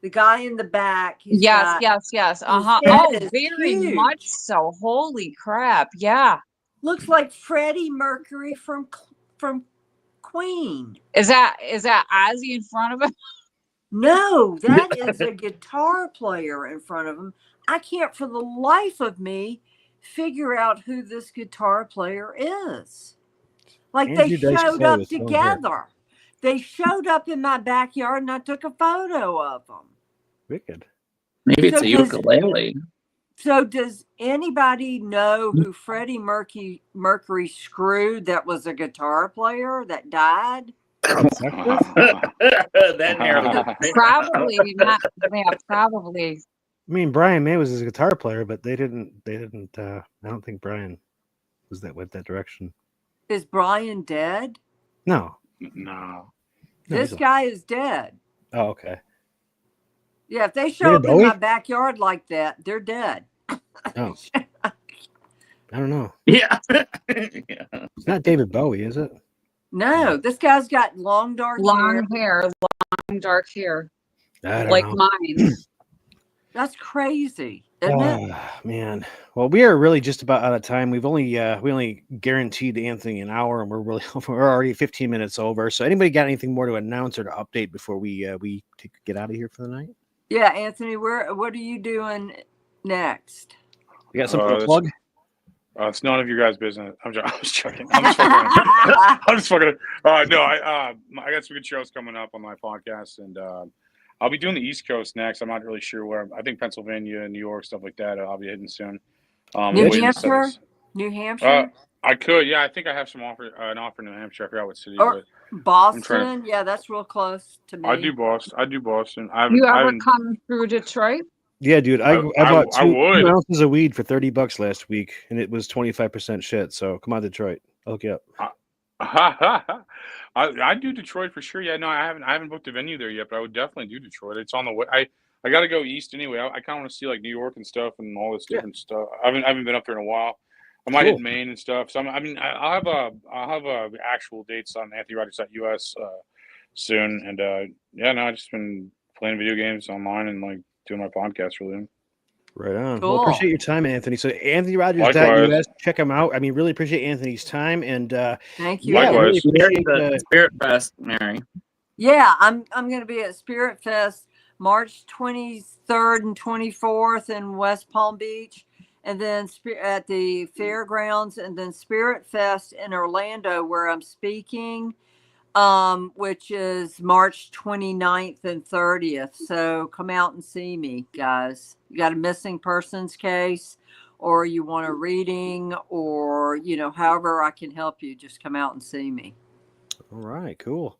The guy in the back. he's Yes, got- yes. head Oh, is very huge. much so. Holy crap. Yeah. Looks like Freddie Mercury from Queen. Is that Ozzy in front of him? No, that is a guitar player in front of him. I can't for the life of me figure out who this guitar player is. Like Andrew they Dice showed Clay up with long hair. together. They showed up in my backyard and I took a photo of them. Wicked. Maybe it's So a does- ukulele. So does anybody know who Freddie Mercury screwed that was a guitar player that died? That narrows it. Probably not. Yeah, probably. I mean, Brian May was his guitar player, but they didn't. I don't think Brian was went that direction. Is Brian dead? No. No. This he's guy is dead. Oh, okay. Yeah, if they show up David in my Bowie? backyard like that, they're dead. Oh. I don't know. Yeah. Yeah. It's not David Bowie, is it? No, this guy's got long dark hair. Long hair. dark hair, I don't like know. mine. That's crazy, isn't it? Man. Well, we are really just about out of time. We only guaranteed Anthony an hour, and we're already 15 minutes over. So, anybody got anything more to announce or to update before we get out of here for the night? Yeah, Anthony, what are you doing next? You got something to plug? It's none of your guys' business. I'm just joking. I'm just fucking. I'm just fucking. No, I got some good shows coming up on my podcast, and I'll be doing the East Coast next. I'm not really sure where. I think Pennsylvania, New York, stuff like that. I'll be hitting soon. New Hampshire? New Hampshire? I could. Yeah, I think I have an offer in New Hampshire. I forgot what city. Or but Boston? Yeah, that's real close to me. I do Boston. You ever come through Detroit? Yeah, dude. I bought I would. 2 ounces of weed for $30 last week, and it was 25% shit. So come on, Detroit. I'll hook you up. I do Detroit for sure. Yeah, no, I haven't booked a venue there yet, but I would definitely do Detroit. It's on the way. I got to go east anyway. I kind of want to see like New York and stuff and all this different stuff. I haven't been up there in a while. I might hit Maine and stuff. So I'll have actual dates on AnthonyRogers.us soon. And I just been playing video games online and like doing my podcast for them. Right on. Cool. Well, appreciate your time, Anthony. So AnthonyRogers.us, check him out. I mean, really appreciate Anthony's time, and thank you. Likewise. The Spirit Fest, Mary. Yeah, I'm going to be at Spirit Fest March 23rd and 24th in West Palm Beach, and then at the fairgrounds, and then Spirit Fest in Orlando, where I'm speaking, which is March 29th and 30th. So come out and see me, guys. You got a missing persons case, or you want a reading, or, however I can help you, just come out and see me. all right, cool.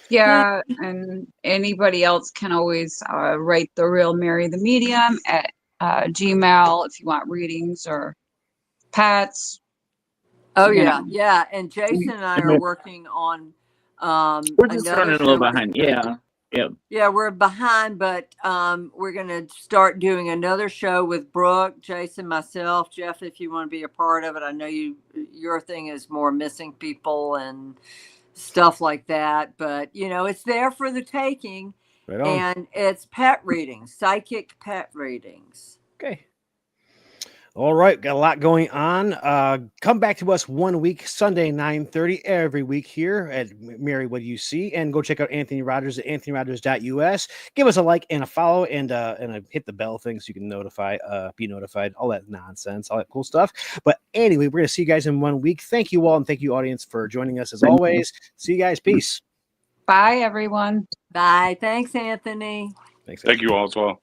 Yeah, and anybody else can always write The Real Mary the Medium at Gmail if you want readings or pets. Oh, yeah. And Jason and I are working on We're just running a little behind. Yeah. Yeah, we're behind, but we're going to start doing another show with Brooke, Jason, myself, Jeff, if you want to be a part of it. I know your thing is more missing people and stuff like that, but it's there for the taking. Right on. And it's pet readings, psychic pet readings. Okay. All right, got a lot going on. Come back to us 1 week, Sunday, 9:30 every week here at Mary What Do You See, and go check out Anthony Rogers at AnthonyRogers.us. Give us a like and a follow, and hit the bell thing so you can be notified, all that nonsense, all that cool stuff. But anyway, we're gonna see you guys in 1 week. Thank you all, and thank you, audience, for joining us as always. See you guys. Peace. Bye, everyone. Bye. Thanks, Anthony. Thanks. Thank you all as well.